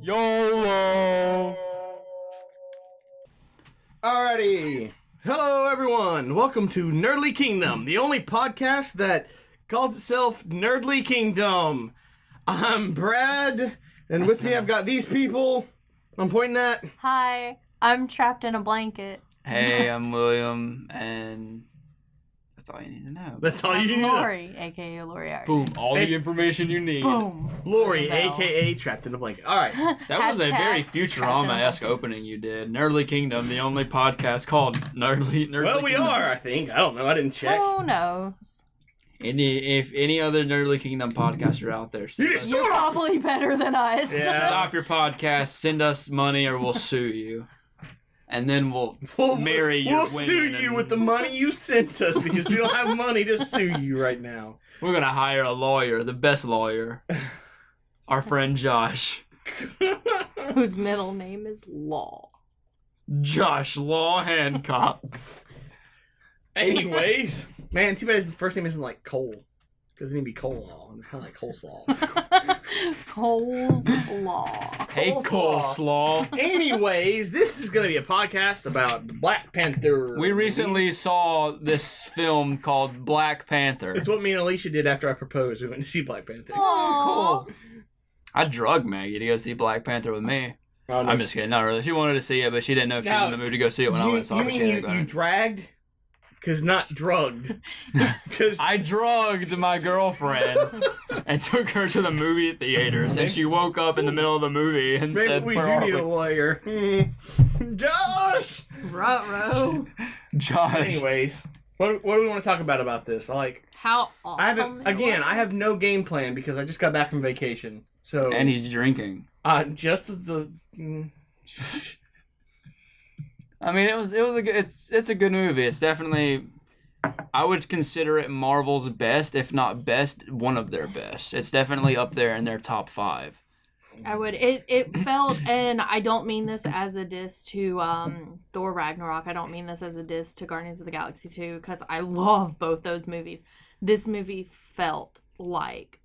YOLO! Alrighty. Hello, everyone. Welcome to Nerdlykingdom, the only podcast that calls itself Nerdlykingdom. I'm Brad, and with me I've got these people I'm pointing at. Hi, I'm trapped in a blanket. Hey, I'm William, and that's all you need to know. That's all you need to know. Lori, aka Lori. Boom, all the information you need. Boom. Lori, Bell. a.k.a. Trapped in a Blanket. Alright. That was a Hashtag very trapped in a Futurama-esque blanket. opening you did. Nerdlykingdom, the only podcast called Nerdly Well, we Kingdom. are, I think. I don't know. I didn't check. Who knows? If any other Nerdlykingdom podcasts are out there, send us- You're probably better than us. Yeah. stop your podcast, send us money, or we'll sue you. And then we'll marry your We'll women sue you and- with the money you sent us because we don't have money to sue you right now. We're gonna hire a lawyer, the best lawyer. Our friend Josh. Whose middle name is Law. Josh Law Hancock. Anyways, man, too bad his first name isn't like Cole. Because it need to be coleslaw. It's kind of like coleslaw. Cole's Law. Hey, Coleslaw. coleslaw. Anyways, this is going to be a podcast about the Black Panther. We recently saw this film called Black Panther. It's what me and Alicia did after I proposed. We went to see Black Panther. Aw. Cool. I drugged Maggie to go see Black Panther with me. Oh, no. I'm just kidding, not really. She wanted to see it, but she didn't know if she was in the mood to go see it when I went and saw it. But she you didn't go. you dragged? Because not drugged. Because I drugged my girlfriend and took her to the movie theaters, and she woke up in the middle of the movie and maybe said, we "Where do are need we?" a lawyer. Josh! Ruh-roh. Josh. Anyways, what do we want to talk about this? Like, How awesome. I have no game plan because I just got back from vacation. So And he's drinking. just the I mean, it's a good movie. It's definitely, I would consider it Marvel's best, if not best, one of their best. It's definitely up there in their top 5. I would. It felt, and I don't mean this as a diss to Thor Ragnarok. I don't mean this as a diss to Guardians of the Galaxy 2, because I love both those movies. This movie felt like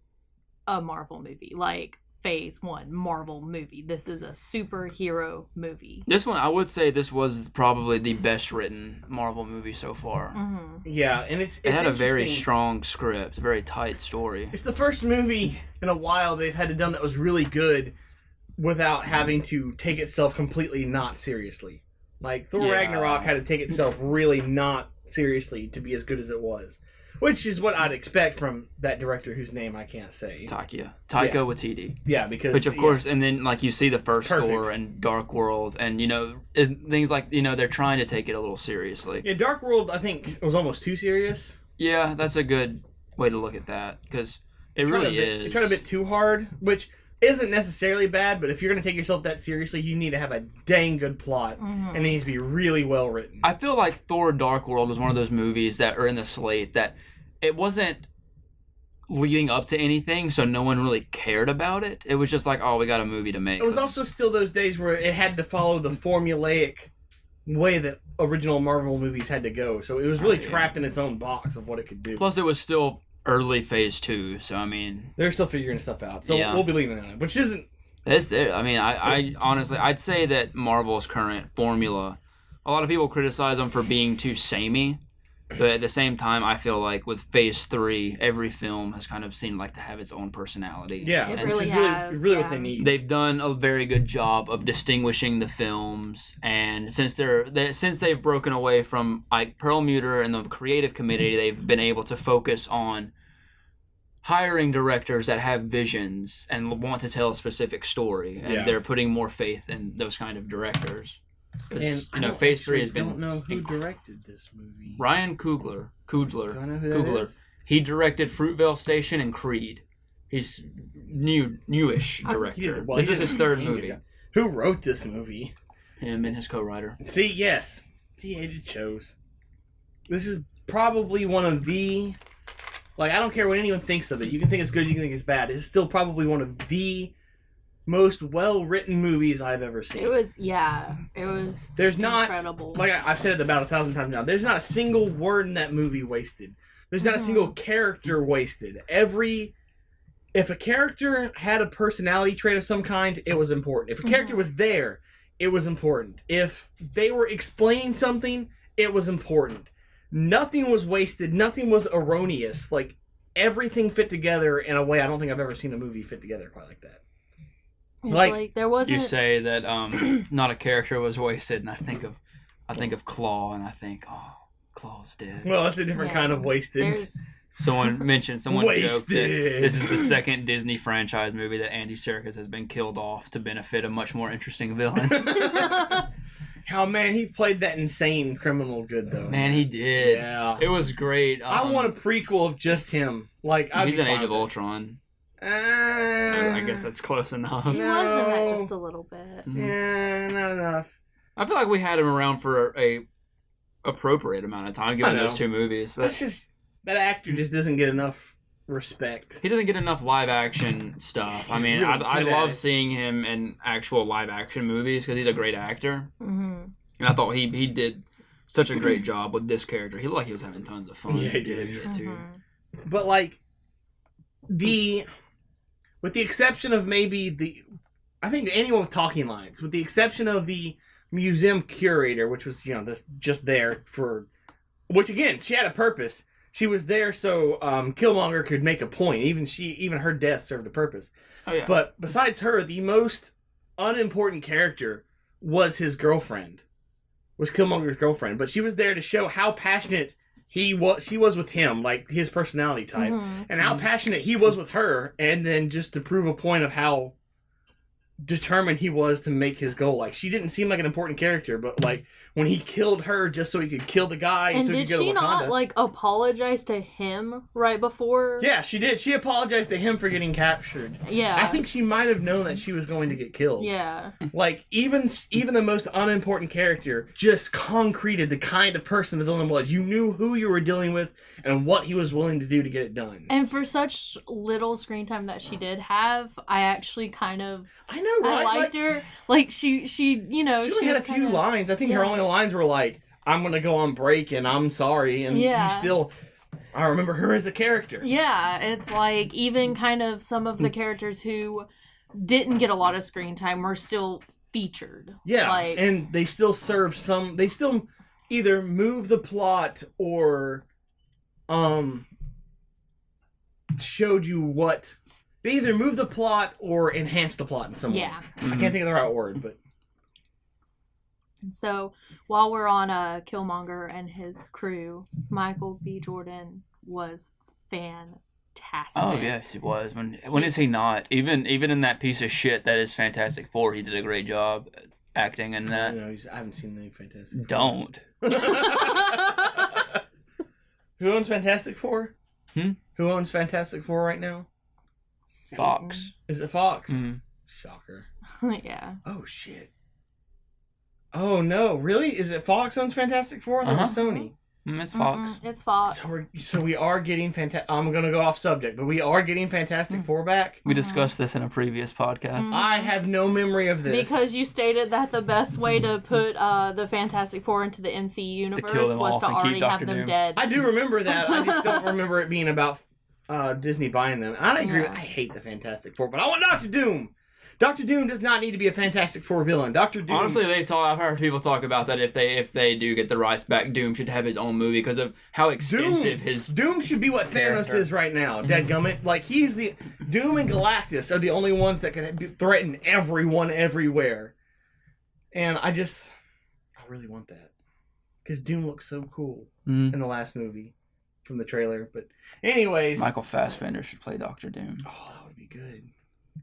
a Marvel movie, like Phase 1 Marvel movie. This is a superhero movie. This one, I would say this was probably the best written Marvel movie so far. Mm-hmm. yeah, and it's It had a very interesting. strong script, very tight story. It's the first movie in a while they've had to done that was really good without having to take itself completely not seriously. Like Thor Yeah. Ragnarok had to take itself really not seriously to be as good as it was. Which is what I'd expect from that director whose name I can't say. Taika Yeah. Waititi. Yeah, because... Which, of course, and then, like, you see the first Perfect. Thor and Dark World, and, things like, they're trying to take it a little seriously. Yeah, Dark World, I think, was almost too serious. Yeah, that's a good way to look at that, because it really is. They tried a bit too hard, which isn't necessarily bad, but if you're going to take yourself that seriously, you need to have a dang good plot, and it needs to be really well written. I feel like Thor Dark World was one of those movies that are in the slate that it wasn't leading up to anything, so no one really cared about it. It was just like, oh, we got a movie to make. It was also still those days where it had to follow the formulaic way that original Marvel movies had to go, so it was really Yeah. trapped in its own box of what it could do. Plus, it was still early Phase 2, so, I mean... They're still figuring stuff out, so Yeah. we'll be leaving on it, which isn't... It's there. I mean, I honestly, I'd say that Marvel's current formula, a lot of people criticize them for being too samey, but at the same time, I feel like with Phase 3, every film has kind of seemed like to have its own personality. Yeah, It which really is has, really yeah. what they need. They've done a very good job of distinguishing the films, and since they've broken away from Ike Perlmutter and the creative committee, they've been able to focus on hiring directors that have visions and want to tell a specific story, and Yeah. they're putting more faith in those kind of directors. And Because, I don't Phase 3 actually has been... don't know who directed this movie. Ryan Coogler. Do I know who that is? He directed Fruitvale Station and Creed. He's newish director. This is his third movie. Who wrote this movie? Him and his co-writer. See, yes. He hated shows. This is probably one of the... Like, I don't care what anyone thinks of it. You can think it's good, you can think it's bad. It's still probably one of the most well-written movies I've ever seen. It was, yeah. It was There's not... incredible. Like, I've said it about 1,000 times now. There's not a single word in that movie wasted. There's not a single character wasted. Every if a character had a personality trait of some kind, it was important. If a character was there, it was important. If they were explaining something, it was important. Nothing was wasted. Nothing was erroneous. Like, everything fit together in a way I don't think I've ever seen a movie fit together quite like that. It's like there wasn't. You say that not a character was wasted, and I think of Claw, and I think, oh, Claw's dead. Well, that's a different kind of wasted. Someone joked that Wasted. this is the second Disney franchise movie that Andy Serkis has been killed off to benefit a much more interesting villain. Oh, man, he played that insane criminal good, though. Man, he did. Yeah. It was great. I want a prequel of just him. Like, he's in Age of Ultron. I guess that's close enough. He was in that just a little bit. Yeah, not enough. I feel like we had him around for a appropriate amount of time, given those two movies. But that's just... That actor just doesn't get enough respect. He doesn't get enough live action stuff. I mean, really I love seeing him in actual live action movies because he's a great actor. And I thought he did such a great job with this character. He looked like he was having tons of fun. Yeah, he did. Yeah, too. But like with the exception of maybe I think anyone with talking lines, with the exception of the museum curator, which was this just there for, which again she had a purpose. She was there so Killmonger could make a point. Even her death served a purpose. Oh, yeah. But besides her, the most unimportant character was his girlfriend. Was Killmonger's girlfriend. But she was there to show how passionate she was with him, like his personality type. And how passionate he was with her, and then just to prove a point of how determined he was to make his goal. Like, she didn't seem like an important character, but like when he killed her just so he could kill the guy, and so he did could go she to Wakanda. not like apologize to him right before? Yeah, she did. She apologized to him for getting captured. Yeah, I think she might have known that she was going to get killed. Yeah, Like, even the most unimportant character just concreted the kind of person the villain was. You knew who you were dealing with and what he was willing to do to get it done. and for such little screen time that she did have, I actually kind of I know, right? I liked her. Like she She only had a few lines. I think her only lines were like, "I'm gonna go on break and I'm sorry," and you still. I remember her as a character. Yeah, it's like even kind of some of the characters who didn't get a lot of screen time were still featured. Yeah, like, and they still serve some. They still either move the plot or, showed you what. They either move the plot or enhance the plot in some way. yeah. I can't think of the right word, but. And so while we're on Killmonger and his crew, Michael B. Jordan was fantastic. Oh yes, he was. When is he not? Even in that piece of shit that is Fantastic Four, he did a great job acting in that. I haven't seen any Fantastic Four. Don't. Who owns Fantastic Four? Hmm? Who owns Fantastic Four right now? Fox. Is it Fox? Mm-hmm. Shocker. Yeah. Oh shit. Oh no, really? Is it Fox owns Fantastic Four? Or Sony? It's Fox. It's Fox. So we are getting Fantastic. I'm gonna go off subject, but we are getting Fantastic Four back. We discussed this in a previous podcast. I have no memory of this Because you stated that the best way to put the Fantastic Four into the MCU universe kill them was off to and keep already have Dr. them Doom. dead. I do remember that. I just don't remember it being about Disney buying them. I agree. Yeah. I hate the Fantastic Four, but I want Dr. Doom. Dr. Doom does not need to be a Fantastic Four villain. Dr. Doom. Honestly, I've heard people talk about that. If they do get the rights back, Doom should have his own movie because of how extensive his Doom should be what Thanos character. is right now. Dadgummit. Like, he's the Doom and Galactus are the only ones that can threaten everyone everywhere. And I really want that because Doom looks so cool in the last movie from the trailer. But anyways, Michael Fassbender should play Dr. Doom. Oh, that would be good.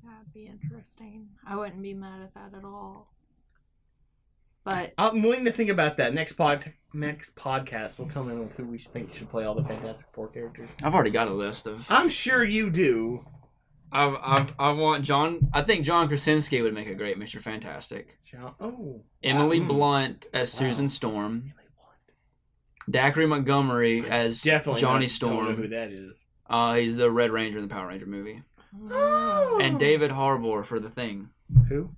That'd be interesting. I wouldn't be mad at that at all. But I'm willing to think about that. Next podcast, we'll come in with who we think should play all the Fantastic Four characters. I've already got a list of. I'm sure you do. I want John. I think John Krasinski would make a great Mr. Fantastic. Emily Blunt as Susan Storm. Dacre Montgomery as Definitely Johnny don't Storm. know who that is. He's the Red Ranger in the Power Ranger movie. And David Harbour for The Thing. Who?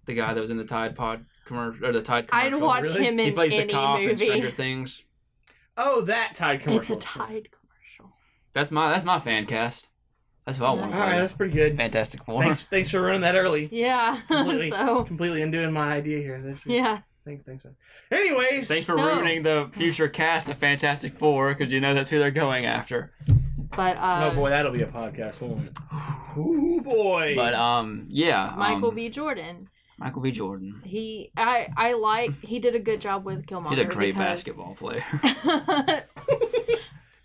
The guy that was in the Tide Pod commercial, or the Tide commercial. I'd watch Really? him He in plays any the cop in Stranger movie. Things. Oh, that Tide commercial. It's a Tide commercial. That's my fan cast. That's what I want. All right, that's pretty good. Fantastic Four. Thanks for running that early. Yeah. Completely undoing my idea here. Yeah. Thanks, man. Anyways, Thanks for ruining the future cast of Fantastic Four, because you know that's who they're going after. But oh boy, that'll be a podcast, won't it? Ooh boy. But yeah. Michael B. Jordan. Michael B. Jordan. He did a good job with Killmonger. He's a great basketball player.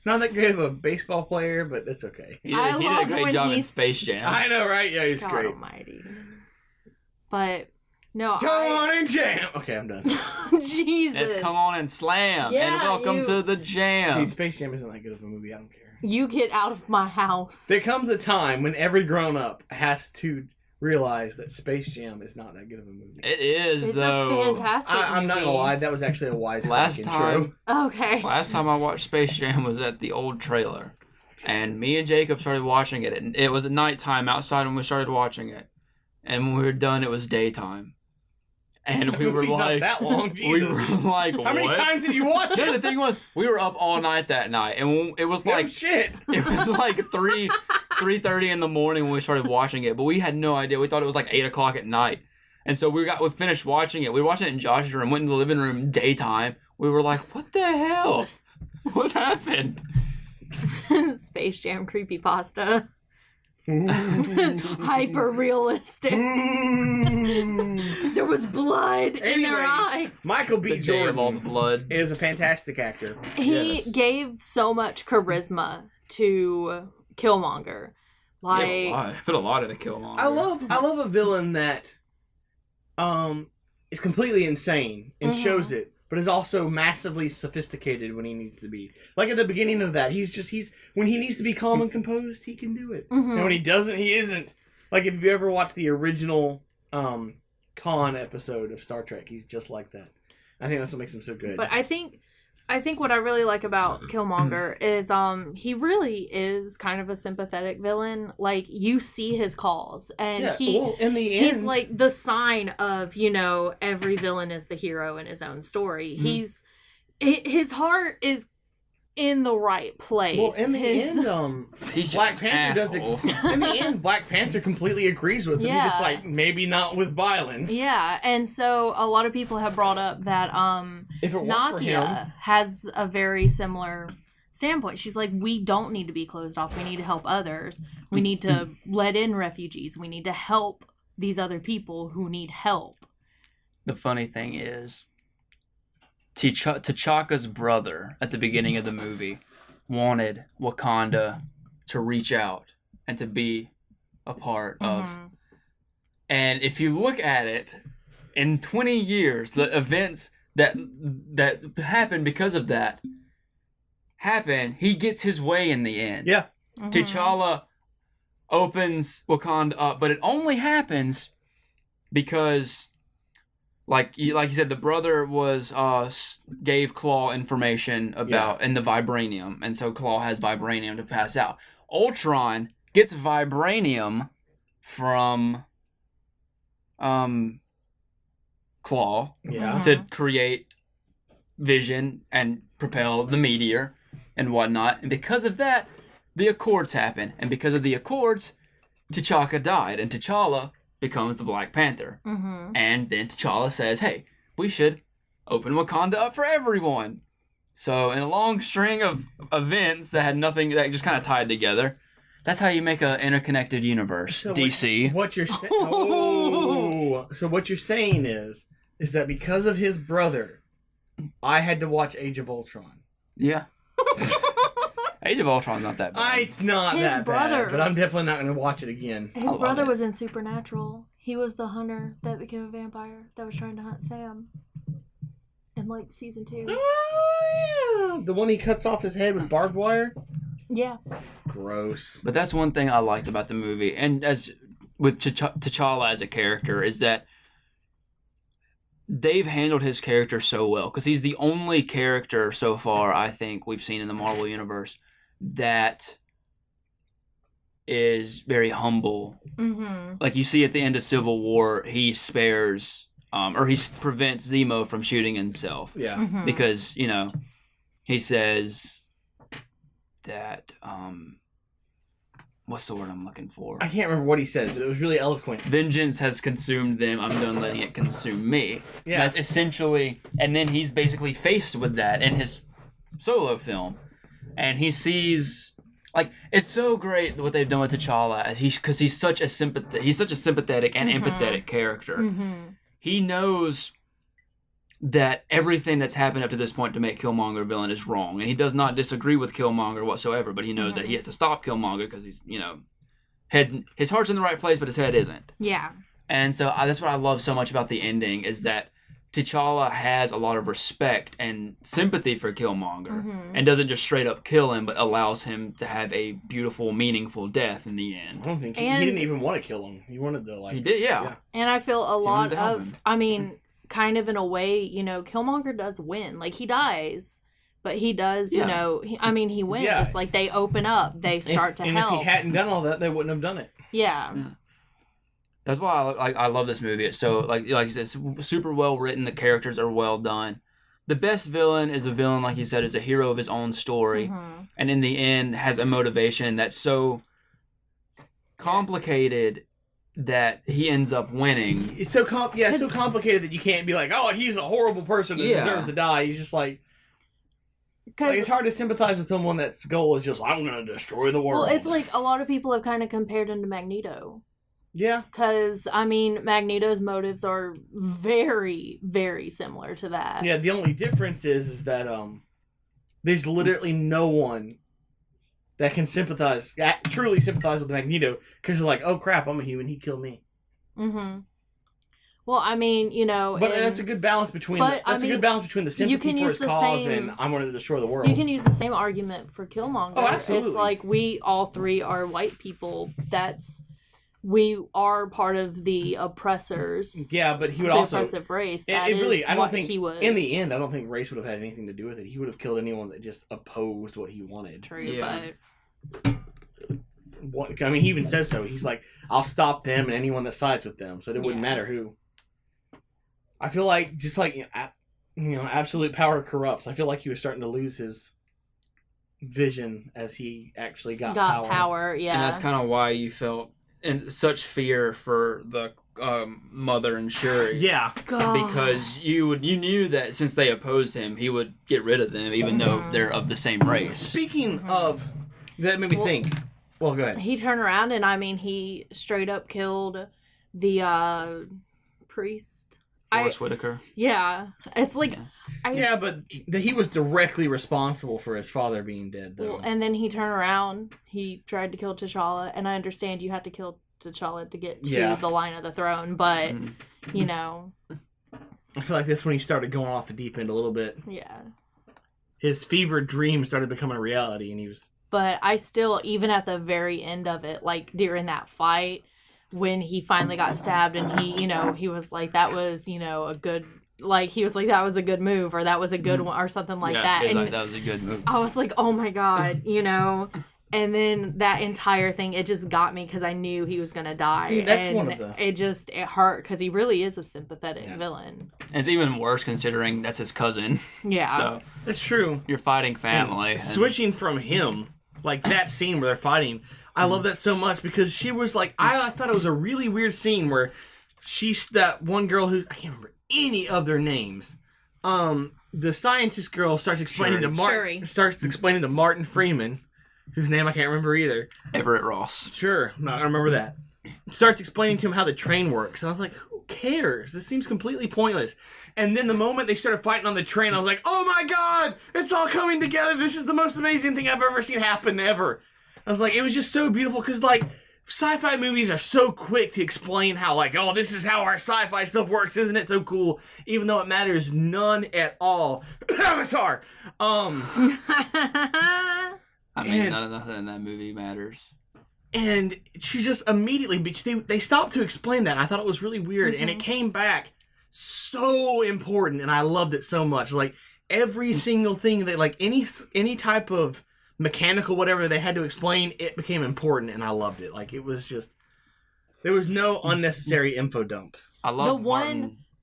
Not that great of a baseball player, but it's okay. He did a great job in Space Jam. I know, right? Yeah, he's God great. Almighty. But no, Come on and jam. Okay, I'm done. Jesus. Let's come on and slam. Yeah, and welcome to the jam. Dude, Space Jam isn't that good of a movie. I don't care. You get out of my house. There comes a time when every grown-up has to realize that Space Jam is not that good of a movie. It is, it's though. a fantastic I'm not movie. gonna lie, that was actually a wise Last time I watched Space Jam was at the old trailer. And me and Jacob started watching it. And it was at nighttime outside when we started watching it. And when we were done, it was daytime. And we were like, not that long. Jesus. We were like, how many times did you watch it? The thing was, we were up all night that night, and it was like shit. It was like 3:30 in the morning when we started watching it, but we had no idea. We thought it was like 8:00 at night, and so we finished watching it. We watched it in Josh's room, went in the living room daytime. We were like, what the hell? What happened? Space Jam creepypasta. Hyper realistic. There was blood in their eyes. Michael B. Jordan of all the blood is a fantastic actor. He gave so much charisma to Killmonger. Put a lot into Killmonger. I love a villain that is completely insane and shows it, but is also massively sophisticated when he needs to be. Like at the beginning of that, he's when he needs to be calm and composed, he can do it. And when he doesn't, he isn't. Like if you ever watched the original Khan episode of Star Trek, he's just like that. I think that's what makes him so good. But I think what I really like about Killmonger is he really is kind of a sympathetic villain. Like you see his calls, and in the end, he's like the sign of every villain is the hero in his own story. His heart is in the right place. Well, in the end, Black Panther does it. In the end, Black Panther completely agrees with him. Yeah. He's just like, maybe not with violence. Yeah, and so a lot of people have brought up that if it worked for him, Nakia has a very similar standpoint. She's like, we don't need to be closed off. We need to help others. We need to let in refugees. We need to help these other people who need help. The funny thing is, T'Chaka's brother at the beginning of the movie wanted Wakanda to reach out and to be a part of. And if you look at it, in 20 years, the events that happened because of that happen. He gets his way in the end. Yeah. T'Challa opens Wakanda up, but it only happens because, like you said, the brother gave Claw information about and the vibranium, and so Claw has vibranium to pass out. Ultron gets vibranium from Claw to create Vision and propel the meteor and whatnot, and because of that, the Accords happen, and because of the Accords, T'Chaka died, and T'Challa becomes the Black Panther. And then T'Challa says, hey, we should open Wakanda up for everyone. So in a long string of events that had nothing, that just kind of tied together, that's how you make an interconnected universe, so DC. What you're saying? So what you're saying is that because of his brother, I had to watch Age of Ultron. Yeah. Age of Ultron's not that bad. It's not his that brother, bad, but I'm definitely not going to watch it again. His brother was in Supernatural. He was the hunter that became a vampire that was trying to hunt Sam in like season 2. Oh, yeah. The one he cuts off his head with barbed wire? Yeah. Gross. But that's one thing I liked about the movie, and as with T'Challa as a character, is that they've handled his character so well, because he's the only character so far, I think, we've seen in the Marvel Universe that is very humble. Like you see at the end of Civil War, he spares, or he prevents Zemo from shooting himself. Yeah. Because, he says that, what's the word I'm looking for? I can't remember what he says, but it was really eloquent. Vengeance has consumed them. I'm done letting it consume me. Yeah. That's essentially, and then he's basically faced with that in his solo film, and he sees, like, it's so great what they've done with T'Challa, because he's such a sympathetic and empathetic character. Mm-hmm. He knows that everything that's happened up to this point to make Killmonger a villain is wrong, and he does not disagree with Killmonger whatsoever, but he knows that he has to stop Killmonger because he's, his heart's in the right place, but his head isn't. Yeah. And so that's what I love so much about the ending, is that T'Challa has a lot of respect and sympathy for Killmonger, and doesn't just straight up kill him, but allows him to have a beautiful, meaningful death in the end. I don't think he didn't even want to kill him. He wanted to, like... He did, yeah. And I feel a lot of, kind of in a way, Killmonger does win. Like, he dies, but he does, he wins. Yeah. It's like they open up, they start to help. And if he hadn't done all that, they wouldn't have done it. Yeah. That's why I love this movie. It's so, like you said, it's super well written. The characters are well done. The best villain is a villain, like you said, is a hero of his own story. And in the end, has a motivation that's so complicated that he ends up winning. It's so so complicated that you can't be like, oh, he's a horrible person that deserves to die. He's just like it's hard to sympathize with someone that's goal is just, I'm going to destroy the world. Well, it's like a lot of people have kind of compared him to Magneto. Yeah. Because, Magneto's motives are very, very similar to that. Yeah, the only difference is that there's literally no one that can truly sympathize with Magneto, because you're like, oh crap, I'm a human, he killed me. Mm-hmm. Well, But that's a good balance between the sympathy for his cause and I'm going to destroy the world. You can use the same argument for Killmonger. Oh, absolutely. It's like, we all three are white people. We are part of the oppressors. Yeah, but he would also... The oppressive race. I don't think, he was. in the end, I don't think race would have had anything to do with it. He would have killed anyone that just opposed what he wanted. True, but... he even says so. He's like, I'll stop them and anyone that sides with them, so it wouldn't matter who. I feel like, just like, absolute power corrupts. I feel like he was starting to lose his vision as he actually got power. Yeah. And that's kind of why you felt in such fear for the Mother and Shuri. Yeah. God. Because you knew that since they opposed him, he would get rid of them, even though they're of the same race. Speaking of, that made me think. Well, go ahead. He turned around and he straight up killed the priest. Forrest Whitaker. Yeah. It's like... but he was directly responsible for his father being dead, though. Well, and then he turned around. He tried to kill T'Challa, and I understand you have to kill T'Challa to get to the line of the throne, but, I feel like that's when he started going off the deep end a little bit. Yeah. His fevered dream started becoming a reality, and he was... But I still, even at the very end of it, like, during that fight... When he finally got stabbed and he was like, that was, a good, like, he was like, that was a good move or that was a good one or something like that. And like, that was a good move. I was like, oh my God, and then that entire thing, it just got me because I knew he was going to die. See, that's one of the... It hurt because he really is a sympathetic villain. And it's even worse considering that's his cousin. Yeah. So, it's true. You're fighting family. Switching from him, like that scene where they're fighting... I love that so much because she was like, I thought it was a really weird scene where she's that one girl who, I can't remember any of their names. The scientist girl starts explaining to Martin Freeman, whose name I can't remember either. Everett Ross. Sure, I remember that. Starts explaining to him how the train works. And I was like, who cares? This seems completely pointless. And then the moment they started fighting on the train, I was like, oh my God, it's all coming together. This is the most amazing thing I've ever seen happen ever. I was like, it was just so beautiful because, like, sci-fi movies are so quick to explain how, like, oh, this is how our sci-fi stuff works. Isn't it so cool? Even though it matters none at all. Avatar! Nothing in that movie matters. And she just immediately, they stopped to explain that. And I thought it was really weird. And it came back so important. And I loved it so much. Like, every single thing that, like, any type of mechanical whatever they had to explain, it became important, and I loved it. Like, it was just, there was no unnecessary info dump. I love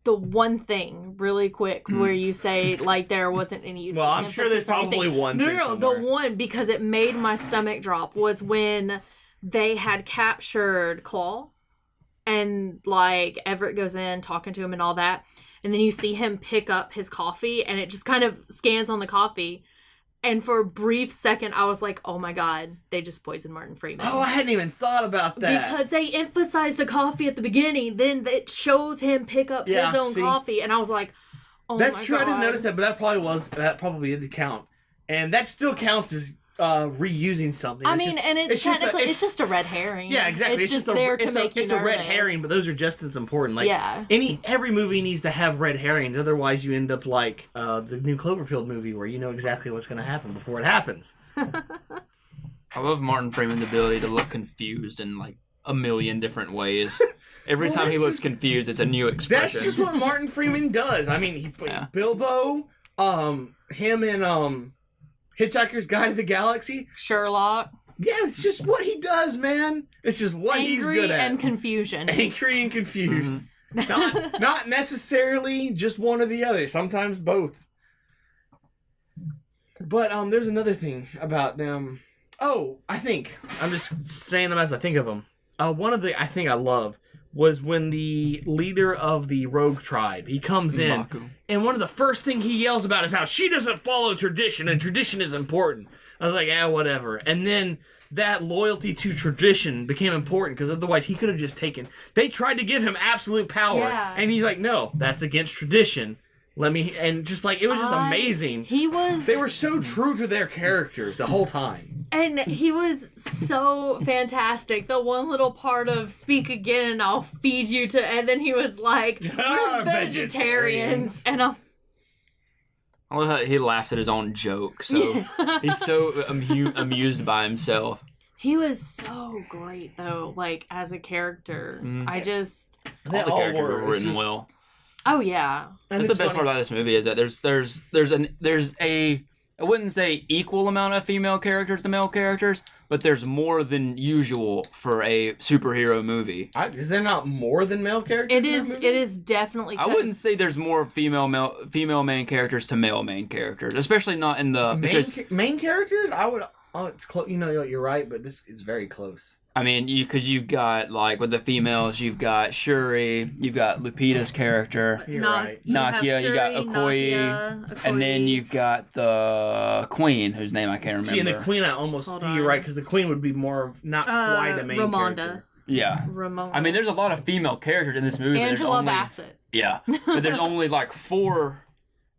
the one thing really quick where you say like there wasn't any use. Well, I'm sure there's probably one. No, the one, because it made my stomach drop, was when they had captured Claw, and like Everett goes in talking to him and all that, and then you see him pick up his coffee, and it just kind of scans on the coffee. And for a brief second, I was like, oh my God, they just poisoned Martin Freeman. Oh, I hadn't even thought about that. Because they emphasized the coffee at the beginning, then it shows him pick up his own coffee, and I was like, oh my God. That's true, I didn't notice that, but that probably did count. And that still counts as reusing something. I mean, and it's technically, it's just a red herring. Yeah, exactly. It's just there to make you nervous. It's a red herring, but those are just as important. Like, yeah. Every movie needs to have red herrings, otherwise you end up like the new Cloverfield movie where you know exactly what's going to happen before it happens. I love Martin Freeman's ability to look confused in like a million different ways. Every time he looks confused, it's a new expression. That's just what Martin Freeman does. I mean, he played Bilbo, him in Hitchhiker's Guide to the Galaxy. Sherlock. Yeah, it's just what he does, man. It's just what he's good at. Angry and confusion. Angry and confused. Not necessarily just one or the other. Sometimes both. But there's another thing about them. Oh, I'm just saying them as I think of them. One of the I think I love was when the leader of the rogue tribe, he comes in, and one of the first thing he yells about is how she doesn't follow tradition, and tradition is important. I was like, whatever. And then that loyalty to tradition became important, because otherwise he could have just they tried to give him absolute power, and he's like, no, that's against tradition. And just like, it was just amazing. They were so true to their characters the whole time. And he was so fantastic. The one little part of speak again and I'll feed you to, and then he was like, we're vegetarians. And I love how he laughs at his own joke. So he's so amused by himself. He was so great though, like as a character. Mm. I just... All the characters were written well. Oh yeah, that's the best part about this movie is that there's a I wouldn't say equal amount of female characters to male characters, but there's more than usual for a superhero movie. Is there not more than male characters? It is definitely. I wouldn't say there's more female main characters to male main characters, especially not in the main characters. I would. Oh, it's close. You know, you're right, but this is very close. I mean, because you've got, like, with the females, you've got Shuri, you've got Lupita's character, you're right. Nakia, you got Okoye, and then you've got the Queen, whose name I can't remember. See, and the Queen, I almost see you're right, because the Queen would be more of, not quite a main character. Yeah. Ramona. I mean, there's a lot of female characters in this movie. Angela Bassett. Yeah, but there's only, like, 4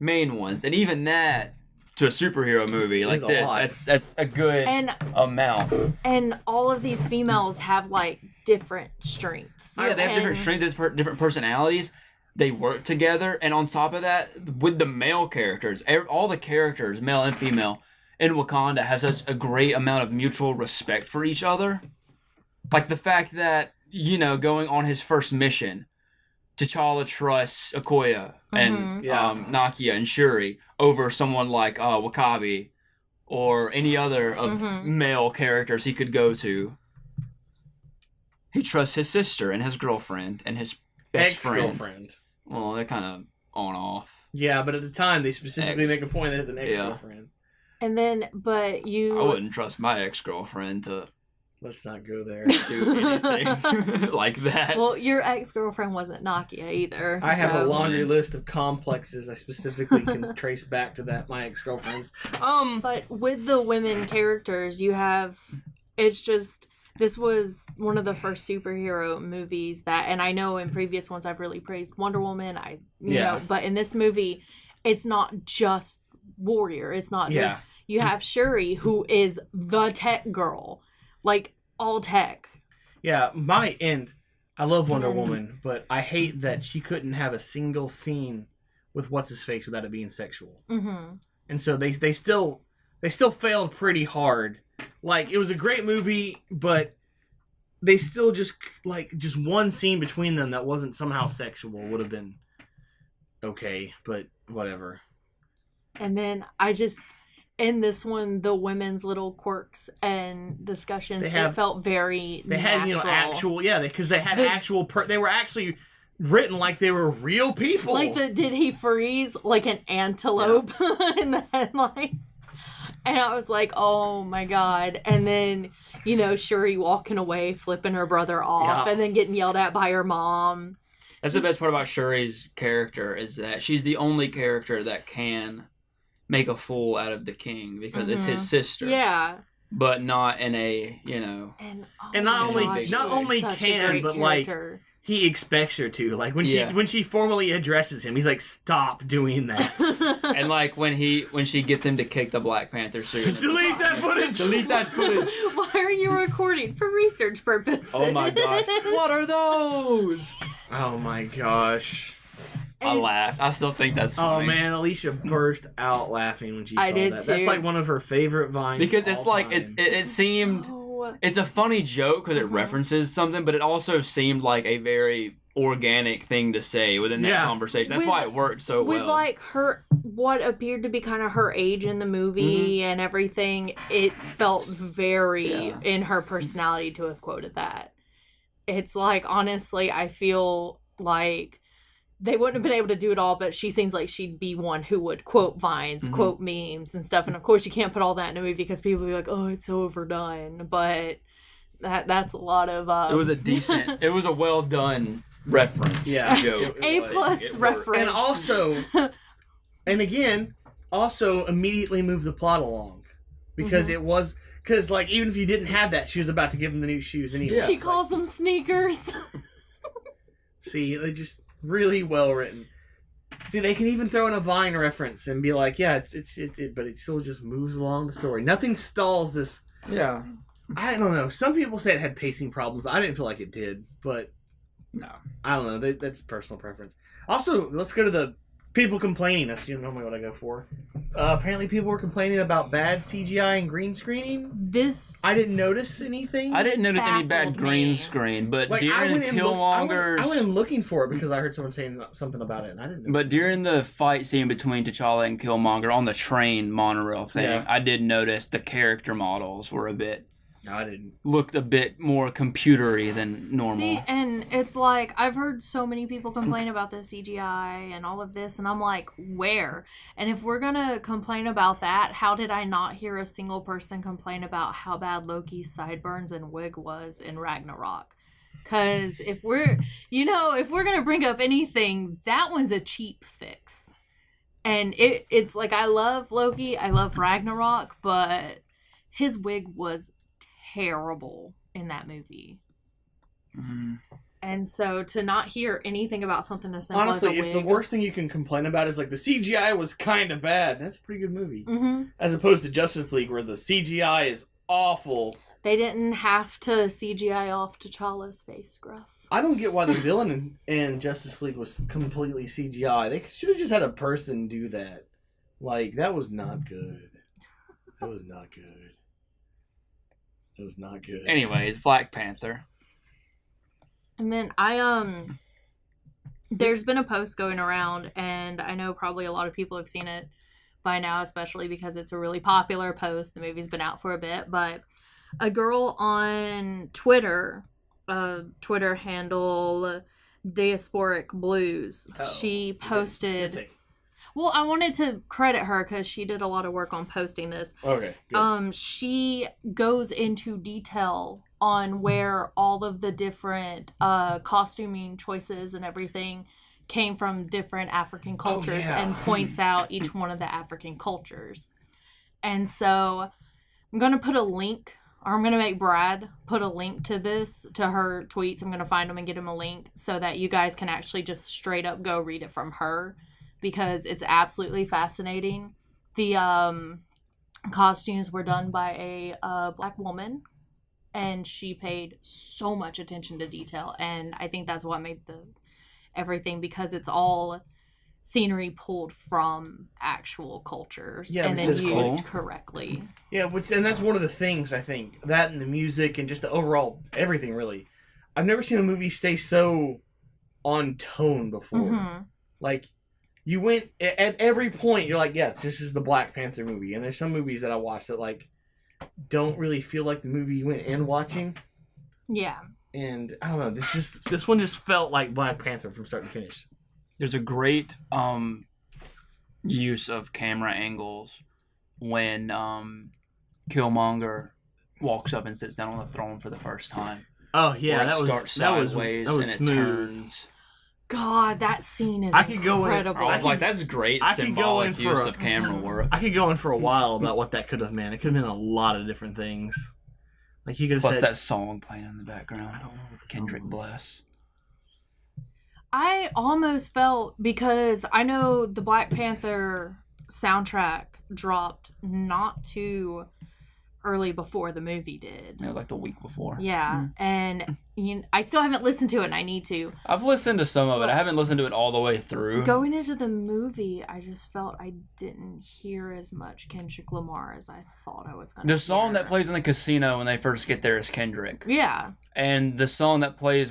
main ones, and even that... to a superhero movie like this, that's a good amount. And all of these females have like different strengths. Yeah, they have different strengths, different personalities. They work together, and on top of that, with the male characters, all the characters, male and female, in Wakanda have such a great amount of mutual respect for each other. Like the fact that, you know, going on his first mission, T'Challa trusts Okoye and Nakia and Shuri over someone like W'Kabi or any other of male characters he could go to. He trusts his sister and his girlfriend and his best ex-girlfriend. Well, they're kind of on-off. Yeah, but at the time, they specifically make a point that it's an ex-girlfriend. And then, I wouldn't trust my ex-girlfriend to... Let's not go there. Do anything like that. Well, your ex-girlfriend wasn't Nakia either. I have a laundry list of complexes I specifically can trace back to my ex-girlfriends. But with the women characters, you have... It's just... This was one of the first superhero movies that... And I know in previous ones I've really praised Wonder Woman. You know, but in this movie, it's not just warrior. It's not just... You have Shuri, who is the tech girl. Like, all tech. Yeah, I love Wonder Woman, but I hate that she couldn't have a single scene with What's-His-Face without it being sexual. Mm-hmm. And so they still failed pretty hard. Like, it was a great movie, but they still just one scene between them that wasn't somehow sexual would have been okay, but whatever. And then in this one, the women's little quirks and discussions, it felt very natural. Had, because they had they were actually written like they were real people. Like did he freeze like an antelope in the headlights? And I was like, oh my God. And then, you know, Shuri walking away, flipping her brother off, and then getting yelled at by her mom. That's the best part about Shuri's character, is that she's the only character that can make a fool out of the king because it's his sister. Yeah. But not in a, you know... And not only can, but character. Like, he expects her to. Like, when she formally addresses him, he's like, stop doing that. And like, when she gets him to kick the Black Panther suit. Delete that footage! Delete that footage! Why are you recording? For research purposes. Oh my gosh. What are those? Oh my gosh. I laughed. I still think that's funny. Oh man, Alicia burst out laughing when she saw did that. too. That's like one of her favorite vines. Because it's all like, time. it seemed... It's a funny joke because it references something, but it also seemed like a very organic thing to say within that conversation. That's why it worked so well. With like what appeared to be kind of her age in the movie and everything, it felt very in her personality to have quoted that. It's like, honestly, I feel like they wouldn't have been able to do it all, but she seems like she'd be one who would quote vines, quote memes and stuff. And of course, you can't put all that in a movie because people be like, "Oh, it's so overdone." But that's a lot of. It was a well done reference. Yeah, joke. A+ reference, and also, and again, also immediately move the plot along because it was like even if you didn't have that, she was about to give him the new shoes anyway. She calls them sneakers. See, they just. Really well written. See, they can even throw in a Vine reference and be like, "Yeah, but it still just moves along the story. Nothing stalls this." Yeah, I don't know. Some people say it had pacing problems. I didn't feel like it did, but no, I don't know. That's personal preference. Also, let's go to the people complaining. That's normally what I go for. Apparently, people were complaining about bad CGI and green screening. I didn't notice anything. I didn't notice any bad green screen, but like, during Killmonger's... I went in looking for it because I heard someone saying something about it, and I didn't. But during the fight scene between T'Challa and Killmonger on the train monorail thing, I did notice the character models were looked a bit more computery than normal. See, and it's like, I've heard so many people complain about the CGI and all of this, and I'm like, where? And if we're gonna complain about that, how did I not hear a single person complain about how bad Loki's sideburns and wig was in Ragnarok? Because if we're gonna bring up anything, that one's a cheap fix. And it's like, I love Loki, I love Ragnarok, but his wig was terrible in that movie. And so to not hear anything about something as simple as a wig... Honestly, if the worst thing you can complain about is like the CGI was kind of bad, that's a pretty good movie. As opposed to Justice League where the CGI is awful. They didn't have to CGI off T'Challa's face scruff. I don't get why the villain in Justice League was completely CGI. They should have just had a person do that. Like, that was not good. That was not good. It was not good. Anyways, Black Panther. And then there's been a post going around, and I know probably a lot of people have seen it by now, especially because it's a really popular post. The movie's been out for a bit, but a girl on Twitter, Twitter handle Diasporic Blues, she posted... Specific. Well, I wanted to credit her because she did a lot of work on posting this. Okay, good. She goes into detail on where all of the different costuming choices and everything came from different African cultures and points out each one of the African cultures. And so I'm going to put a link, or I'm going to make Brad put a link to this, to her tweets. I'm going to find them and get him a link so that you guys can actually just straight up go read it from her. Because it's absolutely fascinating. The costumes were done by a black woman, and she paid so much attention to detail. And I think that's what made everything, because it's all scenery pulled from actual cultures and then used correctly. Yeah, and that's one of the things, I think. That and the music and just the overall everything, really. I've never seen a movie stay so on tone before. Like... You went, at every point, you're like, yes, this is the Black Panther movie. And there's some movies that I watched that, like, don't really feel like the movie you went in watching. Yeah. And, I don't know, this one just felt like Black Panther from start to finish. There's a great use of camera angles when Killmonger walks up and sits down on the throne for the first time. Oh yeah, where it that starts was sideways that was and smooth. it turns. God, that scene is I could go in- incredible. I was like, that's great I could go in symbolic for use a- of camera work. I could go in for a while about what that could have meant. It could have been a lot of different things. Like you could have Plus said that song playing in the background. I don't know what the Kendrick song was. Bless. I almost felt, because I know the Black Panther soundtrack dropped not too early before the movie did. It was like the week before. Yeah, and I still haven't listened to it, and I need to. I've listened to some of it. I haven't listened to it all the way through. Going into the movie, I just felt I didn't hear as much Kendrick Lamar as I thought I was going to. The song that plays in the casino when they first get there is Kendrick. Yeah. And the song that plays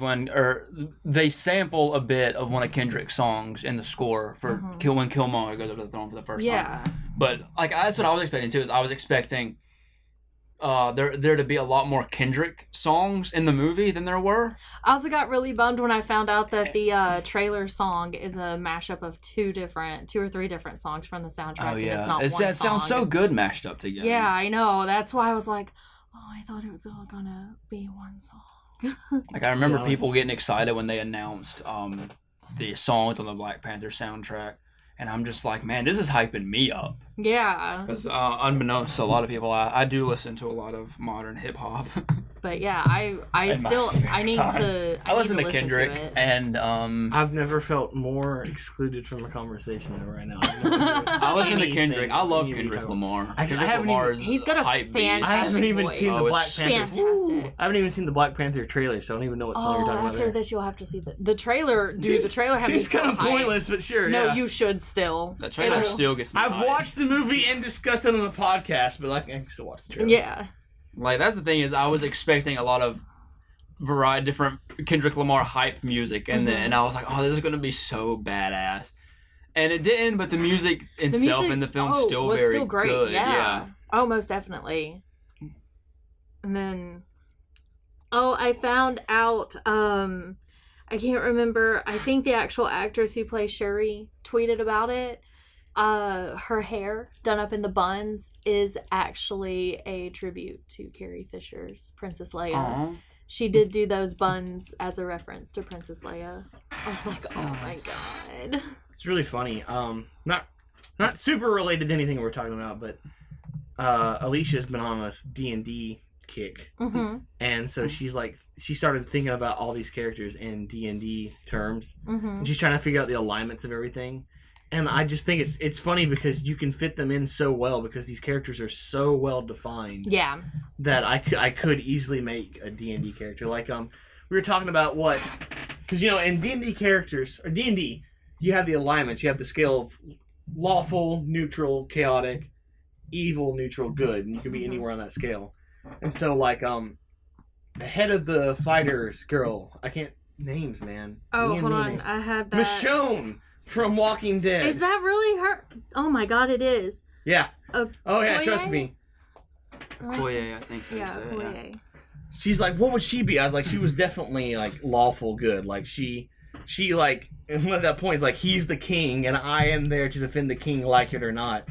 they sample a bit of one of Kendrick's songs in the score for when Killmonger goes up to the throne for the first time. But like that's what I was expecting too. Is I was expecting there to be a lot more Kendrick songs in the movie than there were. I also got really bummed when I found out that the trailer song is a mashup of two or three different songs from the soundtrack. Oh And it's yeah, not it one sounds so song. good mashed up together. Yeah, I know. That's why I was like, oh, I thought it was all gonna be one song. Like I remember Yeah, people getting excited when they announced the songs on the Black Panther soundtrack, and I'm just like, man, this is hyping me up. Yeah. Because unbeknownst to a lot of people, I do listen to a lot of modern hip hop. But yeah, I In my still spare I need time. to I listen to listen Kendrick, to it. and I've never felt more excluded from a conversation than right now. I've never heard I listen to anything Kendrick. I love you Kendrick talk- Lamar. I Kendrick haven't Lamar even- is He's got a hype beast. fantastic I haven't even voice. seen the Oh, Black it's Panther. Fantastic. I haven't even seen the Black Panther trailer, so I don't even know what song you're talking about. After there. this, you'll have to see the trailer. Dude, the trailer had me seems so kind of hyped. pointless, but sure. No, yeah. you should still. The trailer It'll- still gets me I've hyped. watched the movie and discussed it on the podcast, but like I can still watch the trailer. Yeah. Like that's the thing is, I was expecting a lot of different Kendrick Lamar hype music, and then and I was like, oh, this is gonna be so badass, and it didn't. But the music itself in the film still was very still great. good. Yeah. Oh, most definitely. And then, I found out. I can't remember. I think the actual actress who plays Shuri tweeted about it. Her hair done up in the buns is actually a tribute to Carrie Fisher's Princess Leia. Aw. She did do those buns as a reference to Princess Leia. I was like, oh my god. It's really funny. Not super related to anything we're talking about, but Alicia's been on this D&D kick, and so she started thinking about all these characters in D&D terms, and she's trying to figure out the alignments of everything. And I just think it's funny because you can fit them in so well because these characters are so well defined. Yeah. That I could easily make a D&D character. Like we were talking about what, because in D&D characters or D&D, you have the alignments. You have the scale of lawful, neutral, chaotic, evil, neutral, good, and you can be anywhere on that scale. And so the head of the fighters girl, I can't names, man. Oh, Me hold and on. me. I had that. Michonne from Walking Dead. Is that really her? Oh my god, it is. Yeah. Oh yeah, Okoye? trust me. Okoye, I think so. Yeah, you said, Okoye. She's like, what would she be? I was like, she was definitely like lawful good. Like she like, and at that point is like, he's the king, and I am there to defend the king, like it or not.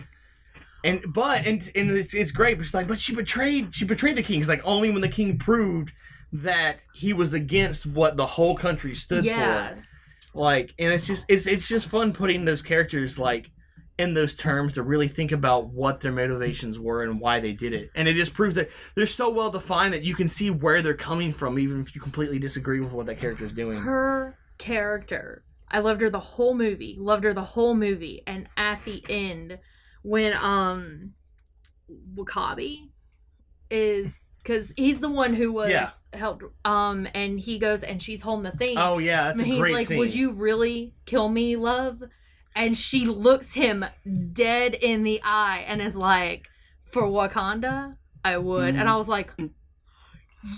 And it's great, but she's like, but she betrayed the king. It's like only when the king proved that he was against what the whole country stood Yeah. for. Like, and it's just fun putting those characters like in those terms to really think about what their motivations were and why they did it. And it just proves that they're so well defined that you can see where they're coming from, even if you completely disagree with what that character is doing. Her character. I loved her the whole movie. And at the end, when Wakabi is, because he's the one who was helped, and he goes and she's holding the thing. Oh yeah, that's and a he's great like, scene. would you really kill me, love? And she looks him dead in the eye and is like, for Wakanda, I would. And I was like,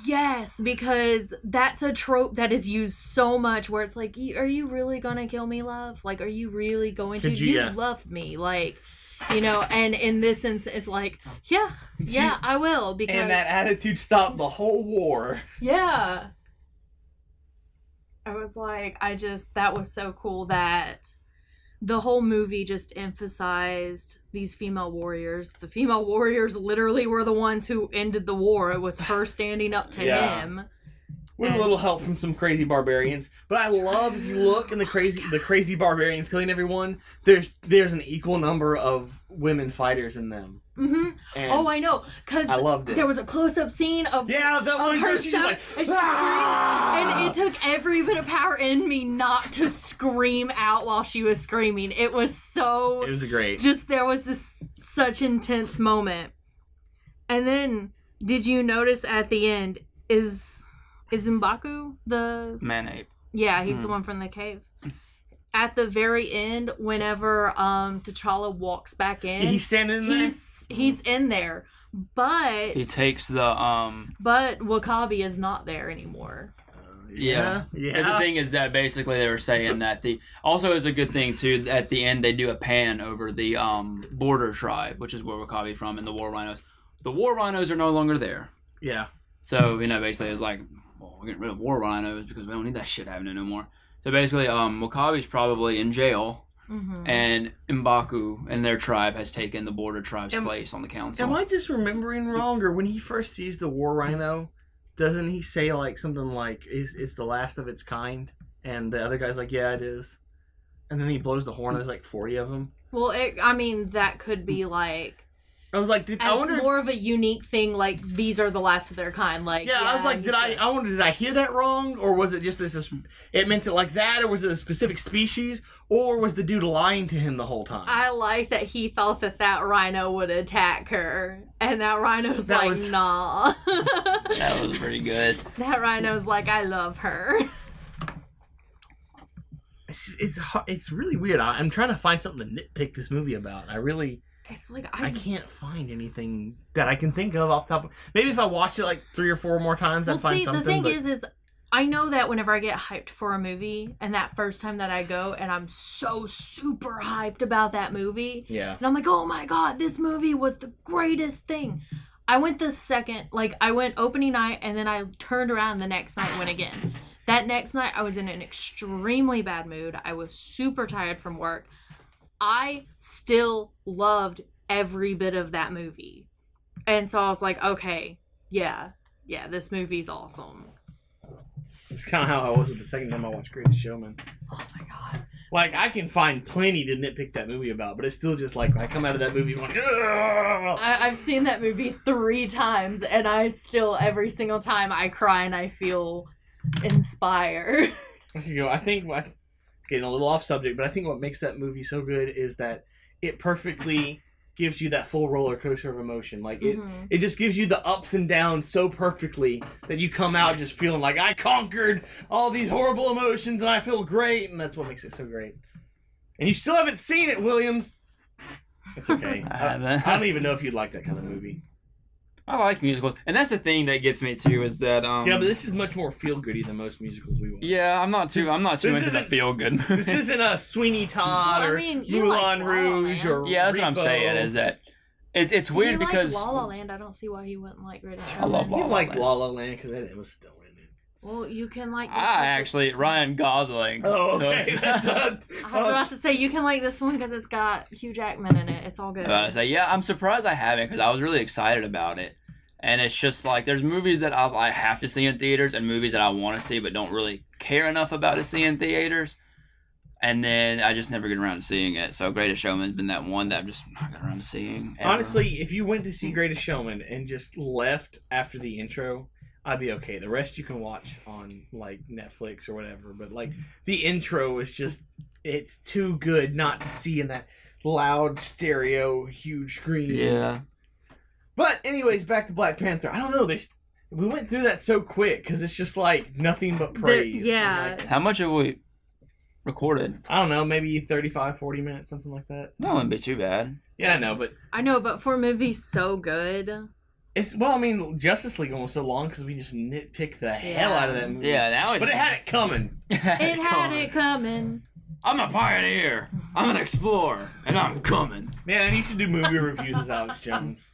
yes, because that's a trope that is used so much where it's like, are you really gonna kill me, love? Like, are you really going to? Could you- You yeah. love me, like, and in this sense, it's like, yeah, I will, because And that attitude stopped the whole war. yeah. I was like, that was so cool that the whole movie just emphasized these female warriors. The female warriors literally were the ones who ended the war. It was her standing up to him. With a little help from some crazy barbarians. But I love, if you look in the crazy barbarians killing everyone, there's an equal number of women fighters in them. Mm-hmm. Oh, I know. Because I loved it. There was a close-up scene of that one her she's just like, and she screams. And it took every bit of power in me not to scream out while she was screaming. It was so... It was great. Just, there was this such intense moment. And then, did you notice at the end, is M'Baku the... Man-ape. Yeah, he's the one from the cave. At the very end, whenever T'Challa walks back in... He's standing in there? He's in there. But... He takes the... But W'Kabi is not there anymore. Yeah. And the thing is that basically they were saying that also is a good thing too, at the end they do a pan over the border tribe, which is where W'Kabi's from, and the war rhinos. The war rhinos are no longer there. Yeah. So, basically it's like, well, we're getting rid of war rhinos because we don't need that shit happening no more. So basically, W'Kabi's probably in jail, and M'Baku and their tribe has taken the border tribe's place on the council. Am I just remembering wrong, or when he first sees the war rhino, doesn't he say like something like, it's the last of its kind? And the other guy's like, yeah, it is. And then he blows the horn, there's like 40 of them. Well, that could be like... I was like, I wonder more of a unique thing, like these are the last of their kind. Like, yeah, I was like, did I hear that wrong, or was it just this? It meant it like that, or was it a specific species, or was the dude lying to him the whole time? I like that he thought that rhino would attack her, and that rhino's nah. That was pretty good. That rhino's like, I love her. It's really weird. I'm trying to find something to nitpick this movie about. It's like I can't find anything that I can think of off the top of... Maybe if I watch it like 3 or 4 more times, I'd find something. The thing is I know that whenever I get hyped for a movie, and that first time that I go, and I'm so super hyped about that movie, yeah, and I'm like, oh my god, this movie was the greatest thing. I went I went opening night, and then I turned around the next night and went again. That next night, I was in an extremely bad mood. I was super tired from work. I still loved every bit of that movie. And so I was like, okay, yeah, this movie's awesome. It's kind of how I was with the second time I watched Greatest Showman. Oh my god. Like, I can find plenty to nitpick that movie about, but it's still just like, I come out of that movie going, I've seen that movie 3 times, and I still, every single time I cry and I feel inspired. Okay, I think... Getting a little off subject, but I think what makes that movie so good is that it perfectly gives you that full roller coaster of emotion. Like, it just gives you the ups and downs so perfectly that you come out just feeling like, I conquered all these horrible emotions and I feel great, and that's what makes it so great. And you still haven't seen it, William. It's okay. I don't even know if you'd like that kind of movie. I like musicals, and that's the thing that gets me too, is that yeah, but this is much more feel-goody than most musicals we watch. Yeah, I'm not too into the feel-good movie. This isn't a Sweeney Todd or Moulin Rouge or yeah, that's what I'm saying, is that it's weird because La La Land. I don't see why you wouldn't like Greatest Showman. I love La La Land. You like La La Land because it was still in it. Well, you can like. Ryan Gosling. Oh, okay. I was about to say you can like this one because it's got Hugh Jackman in it. It's all good. I'm surprised I haven't, because I was really excited about it. And it's just like, there's movies that I have to see in theaters and movies that I want to see but don't really care enough about to see in theaters. And then I just never get around to seeing it. So Greatest Showman's been that one that I've just not got around to seeing ever. Honestly, if you went to see Greatest Showman and just left after the intro, I'd be okay. The rest you can watch on like Netflix or whatever. But like the intro is just, it's too good not to see in that loud stereo, huge screen. Yeah. But anyways, back to Black Panther. I don't know. We went through that so quick because it's just like nothing but praise. Yeah. How much have we recorded? I don't know. Maybe 35, 40 minutes, something like that. That wouldn't be too bad. Yeah, I know, but for a movie so good. Justice League was so long because we just nitpicked the hell out of that movie. Yeah, but it had it coming. It had it coming. I'm a pioneer. I'm an explorer, and I'm coming. Man, you should do movie reviews as Alex Jones.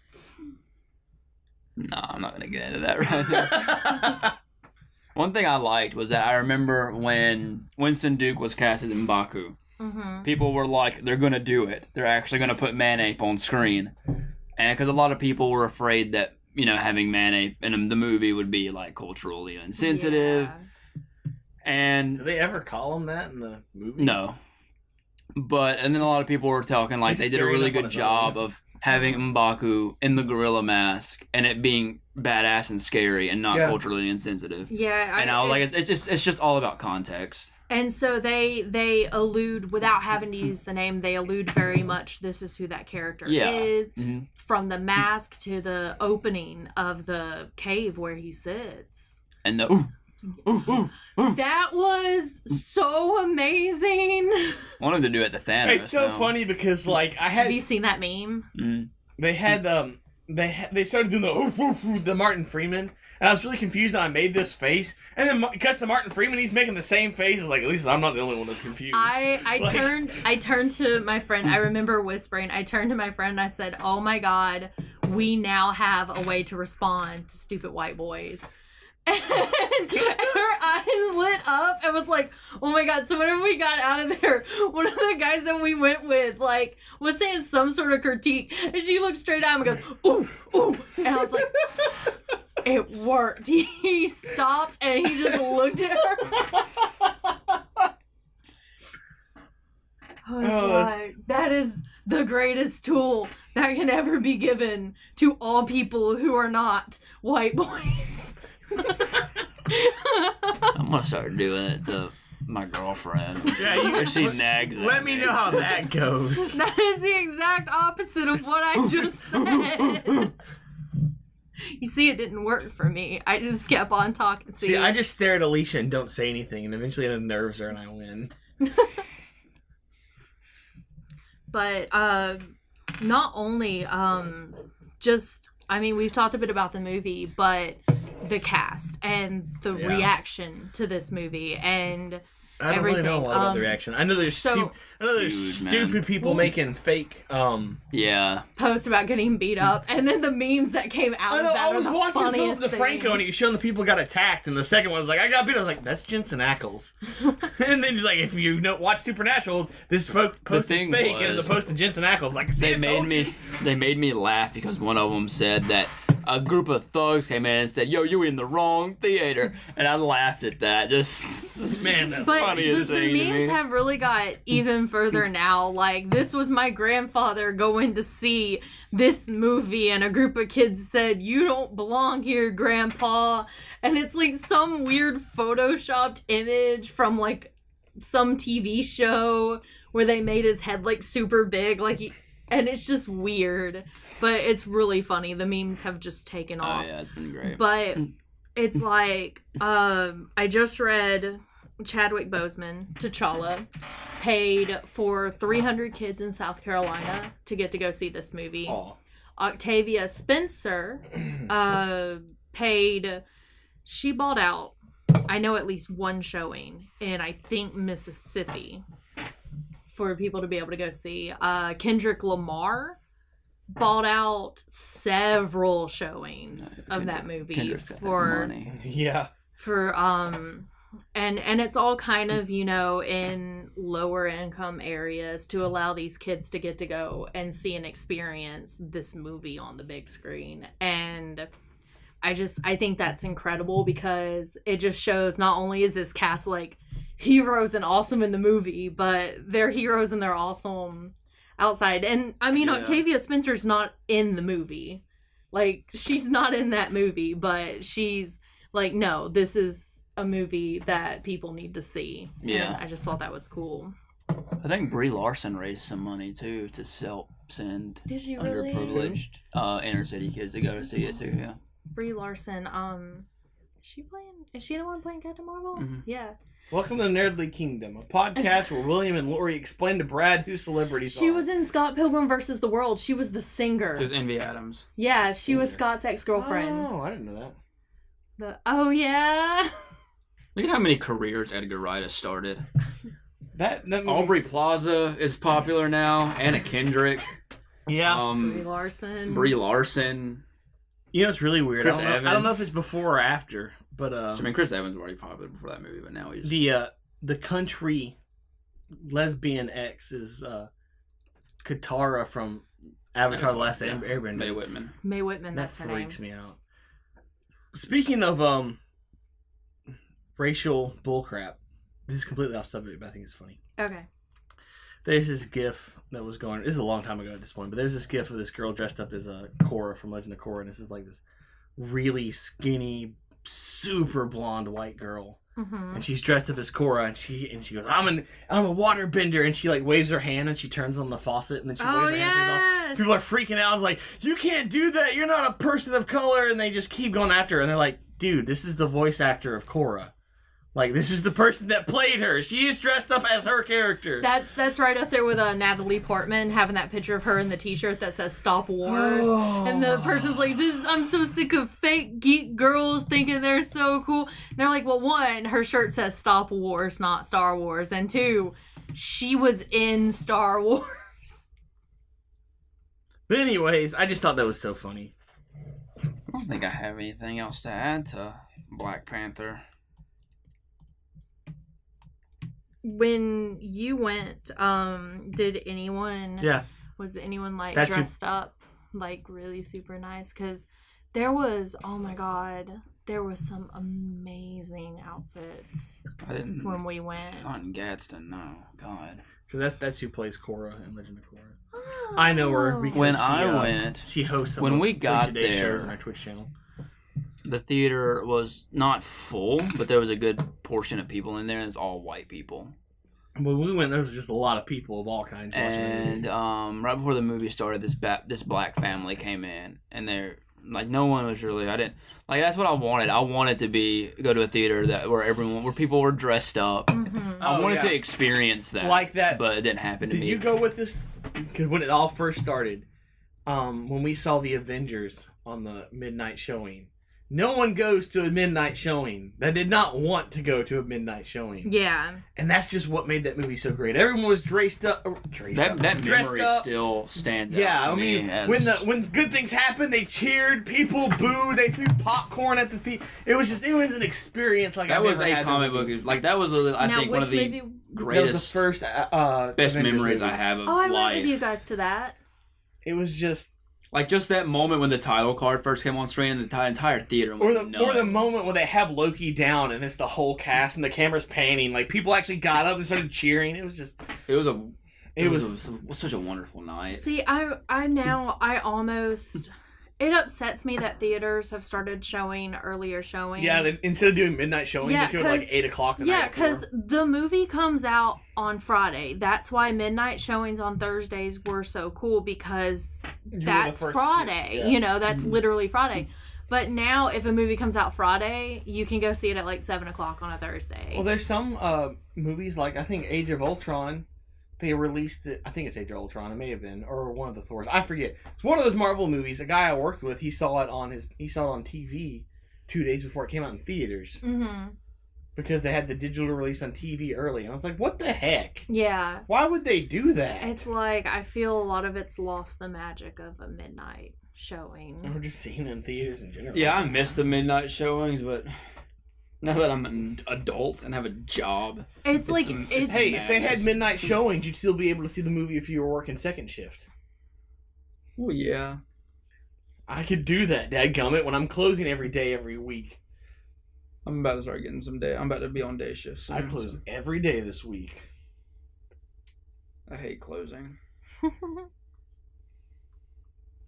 No, I'm not going to get into that right now. One thing I liked was that I remember when Winston Duke was cast as M'Baku, people were like, they're going to do it. They're actually going to put man-ape on screen. And because a lot of people were afraid that, having man-ape in the movie would be, like, culturally insensitive. Yeah. And... Do they ever call him that in the movie? No. And then a lot of people were talking, like, they did a really good job of having M'Baku in the gorilla mask and it being badass and scary and not culturally insensitive. Yeah. And I was like, it's just all about context. And so they allude, without having to use the name, they allude very much, this is who that character is. Mm-hmm. From the mask to the opening of the cave where he sits. And that was so amazing. Wanted to do it to Thanos. It's so funny because, like, Have you seen that meme? Mm-hmm. They had, they started doing the Martin Freeman, and I was really confused and I made this face, and then it cuts to Martin Freeman, he's making the same face. I was like, at least I'm not the only one that's confused. I turned to my friend, I remember whispering, I turned to my friend and I said, oh my god, we now have a way to respond to stupid white boys. And her eyes lit up and was like, oh my god. So whenever we got out of there, one of the guys that we went with, like, was saying some sort of critique, and she looked straight at him and goes, ooh, ooh. And I was like, it worked. He stopped and he just looked at her. I was like, that is the greatest tool that can ever be given to all people who are not white boys. I'm gonna start doing it to my girlfriend. Yeah, she nagged. Let me know how that goes. That is the exact opposite of what I just said. You see, it didn't work for me. I just kept on talking. See, I just stare at Alicia and don't say anything, and eventually it unnerves her, and I win. But not only we've talked a bit about the movie, but the cast and the reaction to this movie and I don't really know a lot about the reaction. I know there's stupid people making fake posts about getting beat up, and then the memes that came out of that. I was watching the thing. Franco, and he was showing the people got attacked, and the second one was like, I got beat. I was like, that's Jensen Ackles. And then he's like, if you watch Supernatural, this post is fake, and it's a post to Jensen Ackles. Like, they made me laugh because one of them said that a group of thugs came in and said, "Yo, you in the wrong theater," and I laughed at that. Just man, but funniest thing the memes to me. have really got even further now. Like, this was my grandfather going to see this movie, and a group of kids said, "You don't belong here, Grandpa," and it's like some weird photoshopped image from like some TV show where they made his head like super big, and it's just weird, but it's really funny. The memes have just taken off. Oh yeah, it's been great. But it's like, I just read Chadwick Boseman, T'Challa, paid for 300 kids in South Carolina to get to go see this movie. Aww. Octavia Spencer paid, she bought out, I know at least one showing in, I think, Mississippi, for people to be able to go see. Kendrick Lamar bought out several showings of that movie for money. Yeah. And it's all kind of, in lower income areas to allow these kids to get to go and see and experience this movie on the big screen. And I think that's incredible because it just shows not only is this cast like heroes and awesome in the movie, but they're heroes and they're awesome outside. And I mean, Octavia Spencer's not in the movie. Like, she's not in that movie, but she's like, no, this is a movie that people need to see. Yeah. And I just thought that was cool. I think Brie Larson raised some money too to send Did you really? underprivileged inner city kids to go to see it too. Yeah. Brie Larson, is she the one playing Captain Marvel? Mm-hmm. Yeah. Welcome to Nerdly Kingdom, a podcast where William and Lori explain to Brad who celebrities are. She was in Scott Pilgrim vs. the World. She was the singer. She was Envy Adams. Yeah, she was Scott's ex-girlfriend. Oh, I didn't know that. Oh, yeah. Look at how many careers Edgar Wright has started. That movie... Aubrey Plaza is popular now. Anna Kendrick. Yeah. Brie Larson. You know, it's really weird. Chris I Evans. don't know if it's before or after, but I mean, Chris Evans was already popular before that movie, but now he's the country lesbian ex is Katara from Avatar: The Last Airbender. Mae Whitman. Mae Whitman, that's her name. That freaks me out. Speaking of racial bullcrap, this is completely off subject, but I think it's funny. Okay. There's this GIF that was going. This is a long time ago at this point, but there's this GIF of this girl dressed up as a Korra from Legend of Korra, and this is like this really skinny, super blonde white girl, and she's dressed up as Korra, and she goes, I'm a water bender," and she like waves her hand and she turns on the faucet, and then she waves her hand. And people are freaking out. It's like, "You can't do that. You're not a person of color," and they just keep going after her, and they're like, "Dude, this is the voice actor of Korra. Like, this is the person that played her. She is dressed up as her character." That's right up there with Natalie Portman having that picture of her in the T-shirt that says "Stop Wars," and the person's like, "I'm so sick of fake geek girls thinking they're so cool." And they're like, "Well, one, her shirt says Stop Wars, not Star Wars, and two, she was in Star Wars." But anyways, I just thought that was so funny. I don't think I have anything else to add to Black Panther. When you went, did anyone? Yeah. Was anyone like dressed up like really super nice? Because there was, oh my god, there was some amazing outfits. I didn't when we went. Not in Gadsden, no. God. Because that's who plays Korra in Legend of Korra. Oh. I know her because when I went, she hosts when we got there shows on our Twitch channel. The theater was not full, but there was a good portion of people in there, and it's all white people. When we went, there was just a lot of people of all kinds watching it. And right before the movie started, this black family came in, and they're like, no one was really. I didn't like. That's what I wanted. I wanted to go to a theater where people were dressed up. Mm-hmm. I wanted to experience that, like that, but it didn't happen to me. Did you go with this? Because when it all first started, when we saw the Avengers on the midnight showing. No one goes to a midnight showing that did not want to go to a midnight showing. Yeah. And that's just what made that movie so great. Everyone was dressed up. That memory still stands out to me. Yeah, I mean, when good things happened, they cheered, people booed, they threw popcorn at the theater. It was an experience like that was a comic book. Like, that was literally, I think, one of the greatest, that was the first best Avengers memories movie. I have of life. life. I went with you guys to that. It was just... Like, just that moment when the title card first came on screen and the entire theater went nuts. Or the moment when they have Loki down and it's the whole cast and the camera's panning. Like, people actually got up and started cheering. It was just... It was such a wonderful night. See, I almost... It upsets me that theaters have started showing earlier showings. Yeah, instead of doing midnight showings, they do it like 8 o'clock the night before. Yeah, because the movie comes out on Friday. That's why midnight showings on Thursdays were so cool, because that's Friday. Yeah. You know, that's literally Friday. But now, if a movie comes out Friday, you can go see it at like 7 o'clock on a Thursday. Well, there's some movies, like I think Age of Ultron. They released it. I think it's Age of Ultron. It may have been, or one of the Thors. I forget. It's one of those Marvel movies. A guy I worked with, he saw it on TV 2 days before it came out in theaters. Mm-hmm. Because they had the digital release on TV early, and I was like, "What the heck? Yeah. Why would they do that?" It's like, I feel a lot of it's lost the magic of a midnight showing. Or just seeing it in theaters in general. Yeah, I miss the midnight showings, but now that I'm an adult and have a job, hey, if they had midnight showings, you'd still be able to see the movie if you were working second shift. Well, yeah. I could do that, dadgummit, when I'm closing every day, every week. I'm about to start getting I'm about to be on day shift soon. I close every day this week. I hate closing.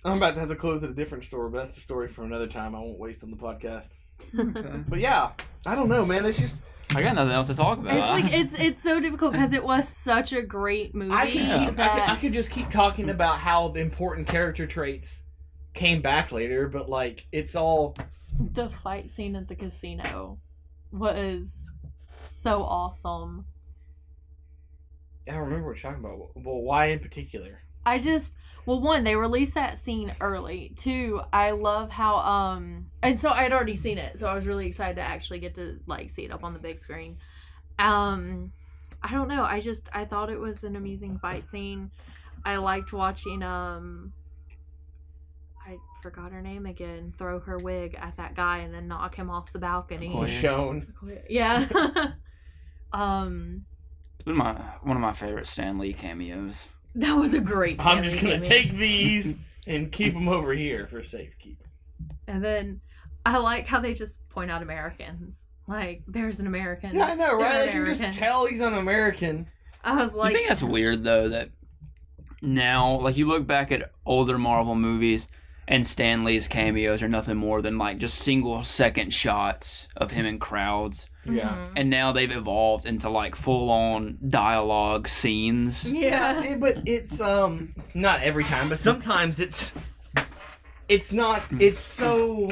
I'm about to have to close at a different store, but that's a story for another time. I won't waste on the podcast. Okay. But yeah, I don't know, man. It's just... I got nothing else to talk about. It's like it's so difficult because it was such a great movie. I could just keep talking about how the important character traits came back later, but like it's all... The fight scene at the casino was so awesome. I don't remember what you're talking about. Well, why in particular? One, they released that scene early. Two, I love how and so I'd already seen it, so I was really excited to actually get to like see it up on the big screen. I don't know, I thought it was an amazing fight scene. I liked watching I forgot her name again, throw her wig at that guy and then knock him off the balcony. Shown. Yeah. One of my favorite Stan Lee cameos. That was a great I'm just Stanley gonna cameo. take these and keep them over here for safekeeping. And then I like how they just point out Americans. Like, there's an American. Yeah, I know, right? They're They can just Americans. tell he's an American. I was You like, think that's weird though that now, like you look back at older Marvel movies and Stan Lee's cameos are nothing more than like just single second shots of him in crowds. Yeah. mhm. And now they've evolved into like full on dialogue scenes. Yeah. But it's not every time, but sometimes it's not. It's so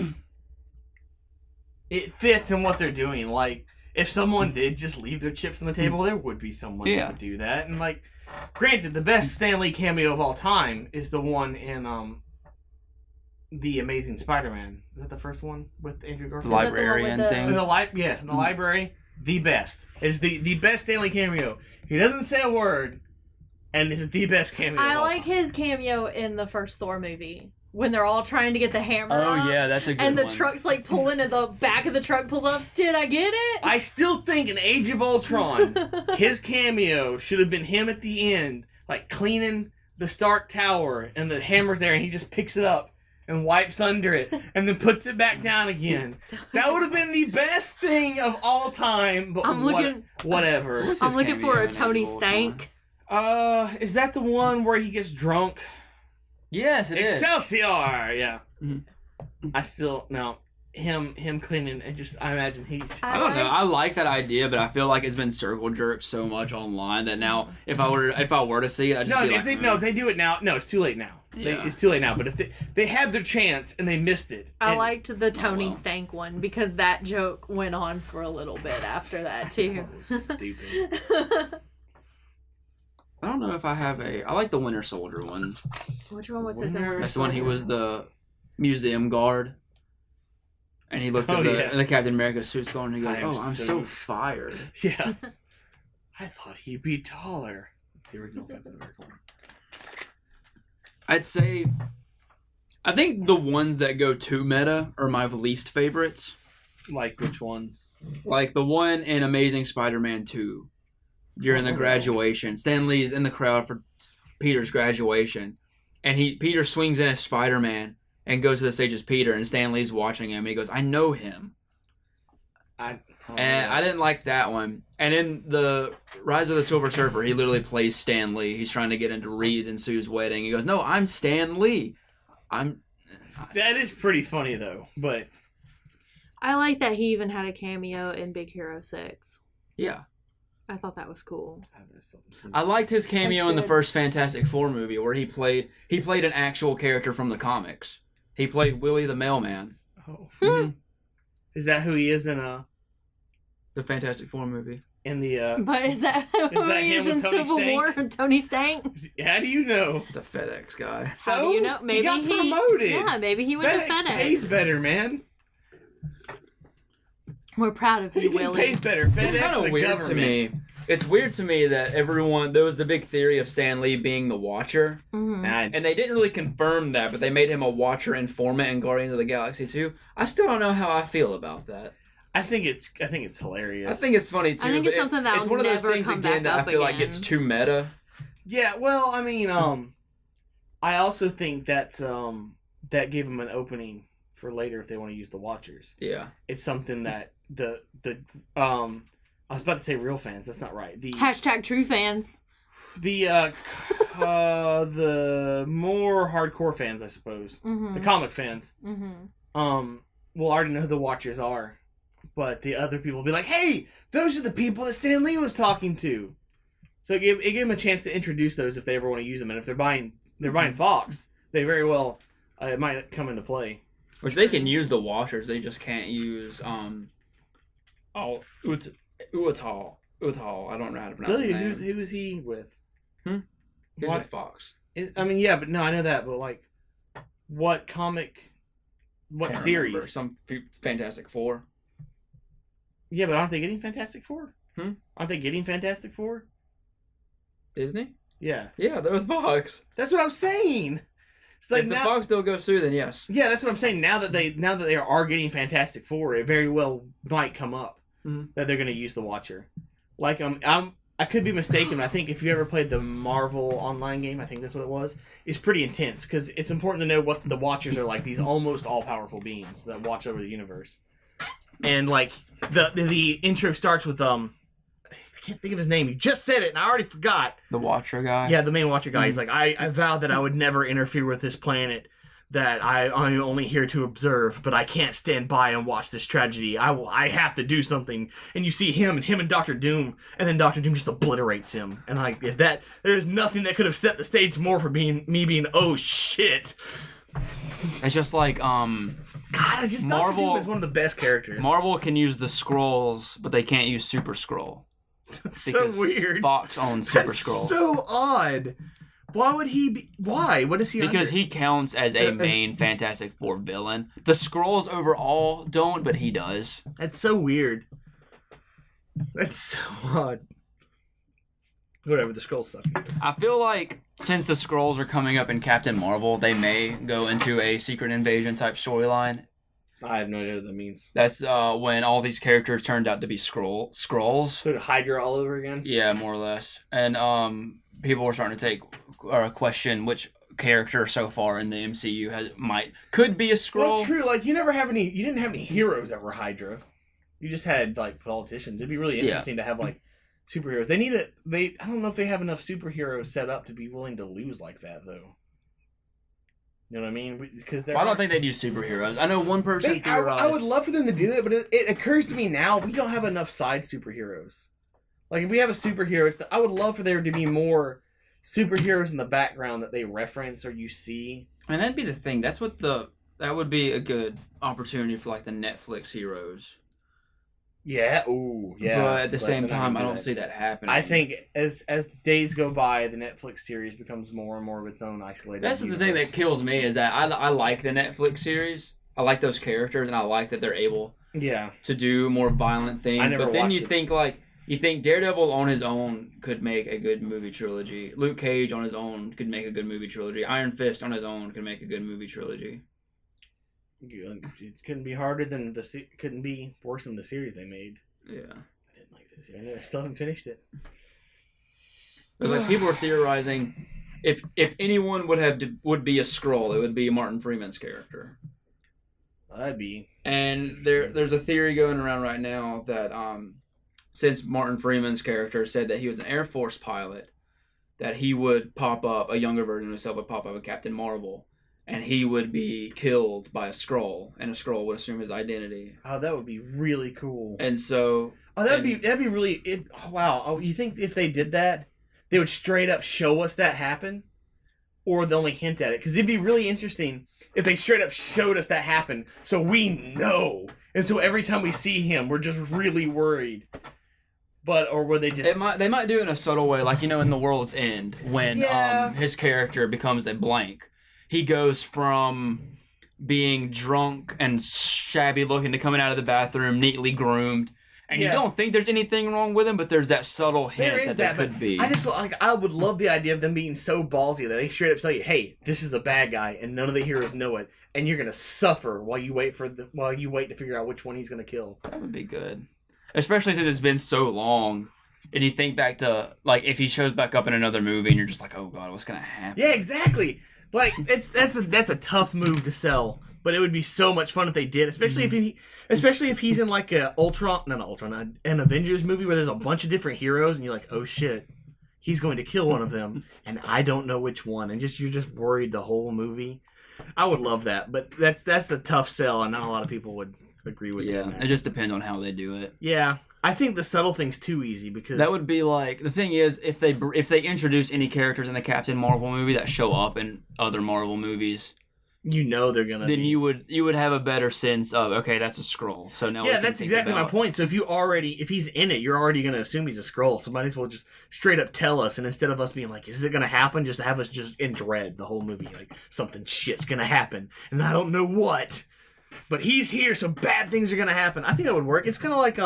it fits in what they're doing. Like if someone did just leave their chips on the table, there would be someone Yeah. that would do that. And like, granted, the best Stan Lee cameo of all time is the one in the Amazing Spider-Man. Is that the first one with Andrew Garfield? Is that the one Librarian with the- thing. In the yes, in the library, the best. It's the best Stanley cameo. He doesn't say a word, and it's the best cameo. I of all like time. his cameo in the first Thor movie when they're all trying to get the hammer Oh up, yeah, that's a good and the one. truck's like pulling and the back of the truck pulls up. Did I get it? I still think in Age of Ultron, his cameo should have been him at the end, like cleaning the Stark Tower, and the hammer's there, and he just picks it up and wipes under it, and then puts it back down again. That would have been the best thing of all time. But I'm looking. whatever. What's I'm his looking cameo for a in Tony Age of Ultron? Stank. Is that the one where he gets drunk? Yes, it is. Excelsior! Yeah. Mhm. I still no him cleaning and just I imagine he's I don't know. I like that idea, but I feel like it's been circle jerked so much online that now if I were to see it, I'd just be if like, if they do it now, no, it's too late now. Yeah. It's too late now. But if they had their chance and they missed it, I and- liked the Tony well. Stank one because that joke went on for a little bit after that too. Oh, stupid. I don't know if I have I like the Winter Soldier one. Which one was his? Winter That's when he was the museum guard. And he looked Oh, at the, yeah. and the Captain America suit's going and he goes, I am "Oh, I'm so- so fired." Yeah. I thought he'd be taller. It's the original Captain America one. I'd say, I think the ones that go too meta are my least favorites. Like which ones? Like the one in Amazing Spider-Man 2 during the Oh. graduation. Stan Lee's in the crowd for Peter's graduation, and Peter swings in as Spider-Man and goes to the stage as Peter, and Stan Lee's watching him, and he goes, "I know him." And I didn't like that one. And in the Rise of the Silver Surfer, he literally plays Stan Lee. He's trying to get into Reed and Sue's wedding. He goes, "No, I'm Stan Lee. I'm." That is pretty funny though, but I like that he even had a cameo in Big Hero 6. Yeah. I thought that was cool. I liked his cameo That's in the good. first Fantastic Four movie where he played an actual character from the comics. He played Willie the Mailman. Oh. Mhm. Is that who he is in The Fantastic Four movie. the But is that who that he him is with in Tony Civil Stank? War? Tony Stank? how do you know? It's a FedEx guy. How do you know? Maybe he got promoted. Yeah, maybe he went FedEx to FedEx. pays better, man. We're proud of you, Anything Willie. pays better. FedEx, It's kind the of weird government. to me. It's weird to me that there was the big theory of Stan Lee being the Watcher, Mhm. Nah, and they didn't really confirm that, but they made him a Watcher informant in Guardians of the Galaxy 2. I still don't know how I feel about that. I think it's hilarious. I think it's funny too. I think but it's something that'll it's one of those never things come again back that up I feel like again. gets too meta. Yeah, well, I mean, I also think that's that gave them an opening for later if they want to use the Watchers. Yeah. It's something that the I was about to say real fans. That's not right. Hashtag true fans. The more hardcore fans, I suppose, Mm-hmm. the comic fans, Mm-hmm. will already know who the Watchers are, but the other people will be like, "Hey, those are the people that Stan Lee was talking to." So it gave them a chance to introduce those if they ever want to use them, and if they're buying Fox, they very well it might come into play. Which they can use the Watchers, they just can't use Uatal. I don't know how to pronounce Billy, his name. who is he with? He's What? with Fox. I mean, yeah, but no, I know that, but like, what comic? What Can't series? remember. Some Fantastic Four. Yeah, but aren't they getting Fantastic Four? Hmm? Aren't they getting Fantastic Four? Disney? Yeah, Yeah, they're with Fox. that's what I'm saying. It's like If the now, Fox deal goes through, then yes. yeah, that's what I'm saying. Now that they are getting Fantastic Four, it very well might come up Mhm. that they're going to use the Watcher. Like I could be mistaken, but I think if you ever played the Marvel online game, I think that's what it was, it's pretty intense, because it's important to know what the Watchers are like, these almost all-powerful beings that watch over the universe. And, like, the intro starts with, I can't think of his name. You just said it, and I already forgot. The Watcher guy? Yeah, the main Watcher guy. He's like, I vowed that I would never interfere with this planet, that I'm only here to observe, but I can't stand by and watch this tragedy. I have to do something. And you see him and Dr. Doom, and then Dr. Doom just obliterates him. And like, if that, there's nothing that could have set the stage more for me being, oh shit. It's just like, God, I just Marvel Dr. Doom is one of the best characters. Marvel can use the Skrulls, but they can't use Super Skrull. That's so weird. Fox owns Super That's Skrull. so odd. Why would he be? Why? What is he? Because under? he counts as a main Fantastic Four villain. The Skrulls overall don't, but he does. That's so weird. That's so odd. Whatever, the Skrulls suck. I feel like since the Skrulls are coming up in Captain Marvel, they may go into a Secret Invasion type storyline. I have no idea what that means. That's when all these characters turned out to be Skrulls. So Hydra all over again? Yeah, more or less. And people were starting to take question which character so far in the MCU could be a Skrull. Well, it's true. Like you didn't have any heroes that were Hydra. You just had like politicians. It'd be really interesting to have like superheroes. I don't know if they have enough superheroes set up to be willing to lose like that though. You know what I mean? Because I don't think they'd use superheroes. I know one person theorized. I would love for them to do it, but it occurs to me now we don't have enough side superheroes. Like if we have a superhero, I would love for there to be more superheroes in the background that they reference or you see. And that'd be the thing. That would be a good opportunity for like the Netflix heroes. Yeah. Ooh. Yeah. But at the same time, I don't see that happening. I think as the days go by, the Netflix series becomes more and more of its own isolated. That's the thing that kills me is that I like the Netflix series. I like those characters, and I like that they're able to do more violent things. But then you think Daredevil on his own could make a good movie trilogy. Luke Cage on his own could make a good movie trilogy. Iron Fist on his own could make a good movie trilogy. It couldn't be harder than couldn't be worse than the series they made. Yeah, I didn't like this. I still haven't finished it. It's like people are theorizing if anyone would be a Skrull, it would be Martin Freeman's character. That'd be. And there's a theory going around right now that since Martin Freeman's character said that he was an Air Force pilot, that he would pop up, a younger version of himself would pop up with Captain Marvel. And he would be killed by a Skrull, and a Skrull would assume his identity. Oh, that would be really cool. And so, that'd be really. Wow, oh, you think if they did that, they would straight up show us that happen, or they only hint at it? Because it'd be really interesting if they straight up showed us that happen, so we know, and so every time we see him, we're just really worried. Or would they just? They might do it in a subtle way, like in The World's End, when his character becomes a blank. He goes from being drunk and shabby looking to coming out of the bathroom neatly groomed. And you don't think there's anything wrong with him, but there's that subtle hint that could be. I would love the idea of them being so ballsy that they straight up tell you, hey, this is a bad guy, and none of the heroes know it. And you're going to suffer while you wait to figure out which one he's going to kill. That would be good. Especially since it's been so long. And you think back to, like, if he shows back up in another movie and you're just like, oh god, what's going to happen? Yeah, exactly. Like that's a tough move to sell, but it would be so much fun if they did, especially if he's in like an Avengers movie where there's a bunch of different heroes and you're like, oh shit, he's going to kill one of them and I don't know which one, and you're just worried the whole movie. I would love that, but that's a tough sell, and not a lot of people would agree with you. Yeah, it just depends on how they do it. Yeah. I think the subtle thing's too easy because that would be like the thing is if they introduce any characters in the Captain Marvel movie that show up in other Marvel movies, they're gonna. Then you would have a better sense of okay, that's a Skrull. So now that's exactly my point. So if he's in it, you're already gonna assume he's a Skrull. So might as well just straight up tell us, and instead of us being like, is it gonna happen? Just have us just in dread the whole movie, like something shit's gonna happen, and I don't know what, but he's here, so bad things are gonna happen. I think that would work. It's kind of like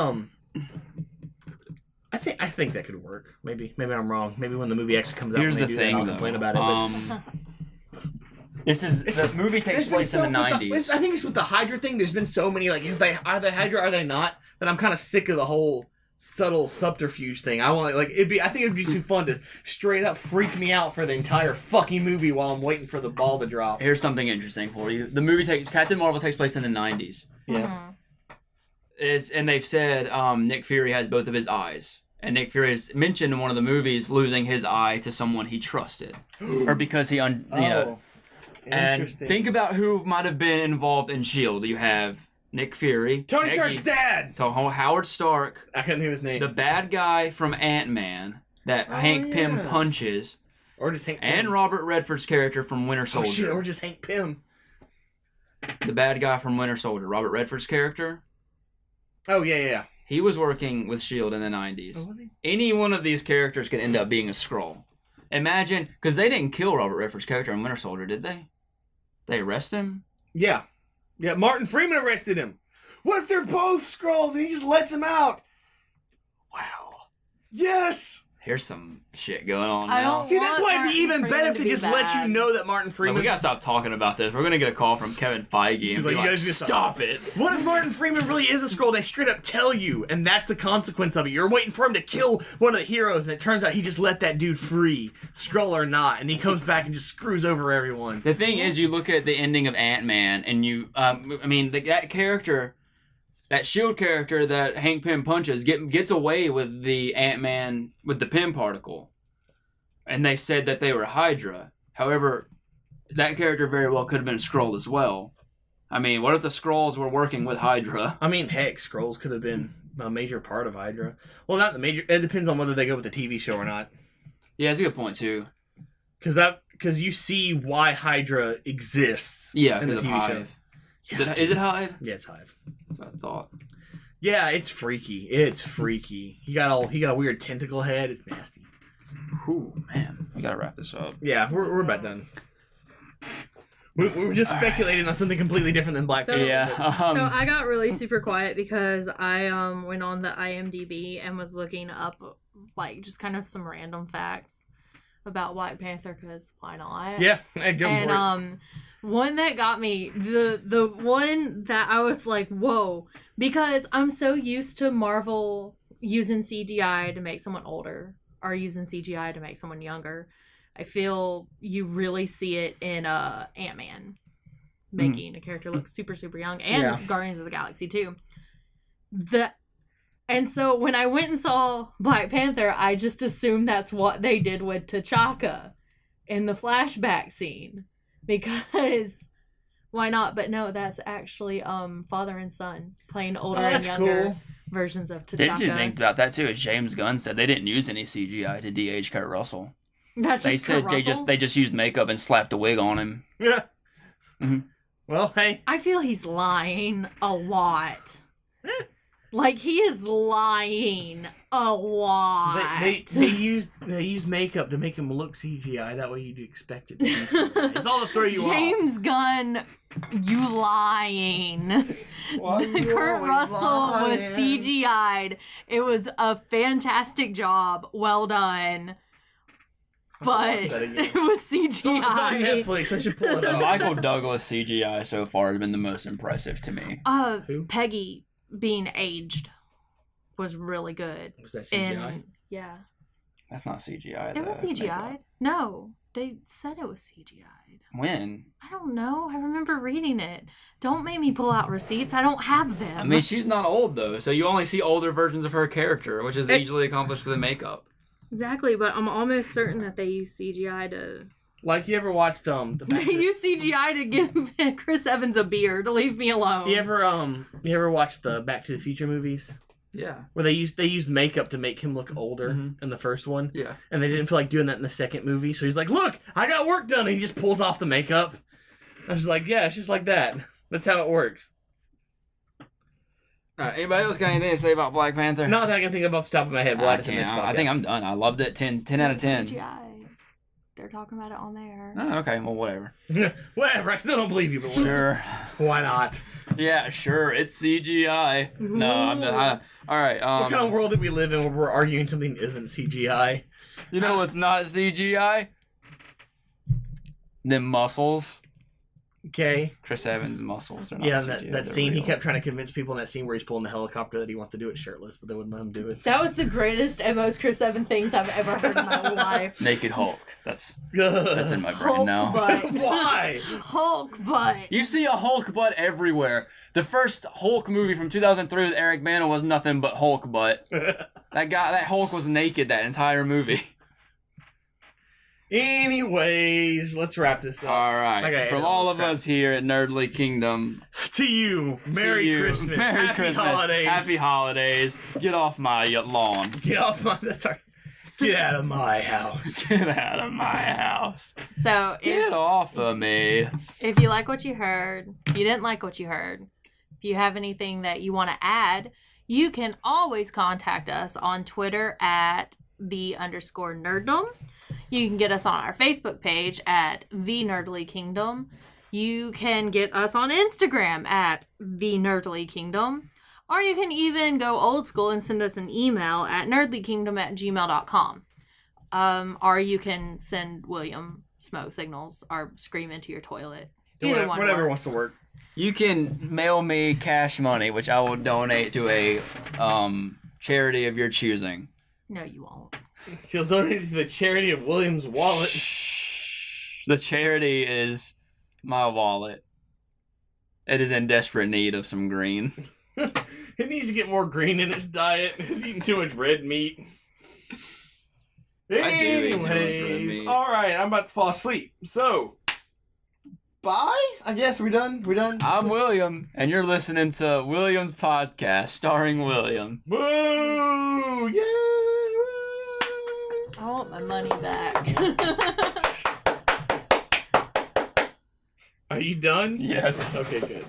I think that could work. Maybe I'm wrong. Maybe when the movie X comes out, here's the thing, I'll complain about it. This movie takes place in the 90s. I think it's with the Hydra thing. There's been so many like, are they Hydra? Are they not? That I'm kind of sick of the whole subtle subterfuge thing. I think it'd be too fun to straight up freak me out for the entire fucking movie while I'm waiting for the ball to drop. Here's something interesting for you. The movie Captain Marvel takes place in the 90s. Yeah. And they've said Nick Fury has both of his eyes. And Nick Fury has mentioned in one of the movies losing his eye to someone he trusted. Or because he, And think about who might have been involved in S.H.I.E.L.D. You have Nick Fury. Tony Stark's dad! Howard Stark. I couldn't think of his name. The bad guy from Ant-Man that Hank Pym punches. Or just Hank Pym. And Robert Redford's character from Winter Soldier. Oh shit, or just Hank Pym. The bad guy from Winter Soldier. Robert Redford's character. Oh, yeah. He was working with S.H.I.E.L.D. in the 90s. Oh, was he? Any one of these characters could end up being a Skrull. Imagine, because they didn't kill Robert Redford's character in Winter Soldier, did they? They arrest him? Yeah. Yeah, Martin Freeman arrested him. What if they're both Skrulls and he just lets him out? Wow. Yes! Here's some shit going on I now. don't See, that's why it'd be even better if they just let you bad. know that Martin Freeman... We gotta stop talking about this. We're gonna get a call from Kevin Feige and like, be "You like, guys just stop it. What if Martin Freeman really is a Skrull? They straight up tell you, and that's the consequence of it. You're waiting for him to kill one of the heroes, and it turns out he just let that dude free, Skrull or not, and he comes back and just screws over everyone. The thing is, you look at the ending of Ant-Man, and that character... That S.H.I.E.L.D. character that Hank Pym punches gets away with the Ant-Man with the Pym particle. And they said that they were Hydra. However, that character very well could have been a Skrull as well. I mean, what if the Skrulls were working with Hydra? I mean, heck, Skrulls could have been a major part of Hydra. Well, not the major... It depends on whether they go with the TV show or not. Yeah, that's a good point, too. Because you see why Hydra exists Yeah, in the because of TV Hive. show. Is it Hive? Yeah, it's Hive. That's what I thought. Yeah, it's freaky. It's freaky. He got a weird tentacle head. It's nasty. Whew, man. We gotta wrap this up. Yeah, we're about done. We were just speculating on something completely different than Black Panther. Yeah. So I got really super quiet because I went on the IMDb and was looking up like just kind of some random facts about Black Panther because why not? Yeah, hey, go for it. And one that got me, the one that I was like, whoa, because I'm so used to Marvel using CGI to make someone older or using CGI to make someone younger. I feel you really see it in Ant-Man, making a character look super, super young, and Guardians of the Galaxy too. And so when I went and saw Black Panther, I just assumed that's what they did with T'Chaka in the flashback scene. Because why not? But no, that's actually father and son playing older and younger versions of T'Chaka. Did you think about that too? As James Gunn said, they didn't use any CGI to de-age Kurt Russell. They said they just used makeup and slapped a wig on him. Yeah. Mm-hmm. Well, hey. I feel he's lying a lot. Like he is lying a lot. They used makeup to make him look CGI. That way you'd expect it to be CGI. It's all to throw you James Gunn, you lying. Kurt Russell was CGI'd. It was a fantastic job. Well done. But it was CGI. It's on Netflix. I should pull it The up. Michael Douglas CGI so far has been the most impressive to me. Who? Peggy being aged was really good. Was that CGI? Yeah. That's not CGI. It was CGI'd. No, they said it was CGI'd. When? I don't know. I remember reading it. Don't make me pull out receipts. I don't have them. I mean, she's not old though, so you only see older versions of her character, which is easily accomplished with makeup. Exactly, but I'm almost certain that they use CGI to... Like, you ever watched the They use CGI to give Chris Evans a beard. Leave me alone. You ever watched the Back to the Future movies? Yeah. Where they used makeup to make him look older in the first one. Yeah. And they didn't feel like doing that in the second movie, so he's like, "Look, I got work done." And he just pulls off the makeup. I was like, "Yeah, it's just like that. That's how it works." All right, anybody else got anything to say about Black Panther? Not that I can think of off the top of my head. I can't. I think I'm done. I loved it. 10 out of 10. CGI. They're talking about it on there. Oh, okay, well, whatever. Whatever. I still don't believe you, but whatever. Sure. Why not? Yeah, sure. It's CGI. No, I'm not. All right. What kind of world do we live in where we're arguing something isn't CGI? You know what's not CGI? Them muscles. Okay. Chris Evans' muscles are not Yeah, CGI, that they're scene, he real. kept trying to convince people in that scene where he's pulling the helicopter that he wants to do it shirtless, but they wouldn't let him do it. That was the greatest and most Chris Evans things I've ever heard in my life. Naked Hulk. That's in my brain Hulk now. butt. Why? Hulk butt. You see a Hulk butt everywhere. The first Hulk movie from 2003 with Eric Bana was nothing but Hulk butt. That Hulk was naked that entire movie. Anyways, let's wrap this up. All right. Okay, From that all was of crap. us here at Nerdly Kingdom, To you, Merry to you, Christmas. Merry Happy Christmas. holidays. Happy holidays. Get off my lawn. Get off my... That's all right. Get out of my house. Get out of my house. So Get off of me. if you like what you heard, if you didn't like what you heard, if you have anything that you want to add, you can always contact us on Twitter at @the_nerddom. You can get us on our Facebook page at The Nerdly Kingdom. You can get us on Instagram at The Nerdly Kingdom. Or you can even go old school and send us an email at nerdlykingdom@gmail.com. Or you can send William smoke signals or scream into your toilet. Either one Whatever works. wants to work. You can mail me cash money, which I will donate to a charity of your choosing. No, you won't. He'll donate it to the charity of William's wallet. The charity is my wallet. It is in desperate need of some green. He needs to get more green in his diet. He's eating too much red meat. I do eat too much red Anyways, meat. all right, I'm about to fall asleep. So, bye. I guess we're done. We're done. I'm William, and you're listening to William's podcast starring William. Woo! Yay! I want my money back. Are you done? Yes. Okay, good.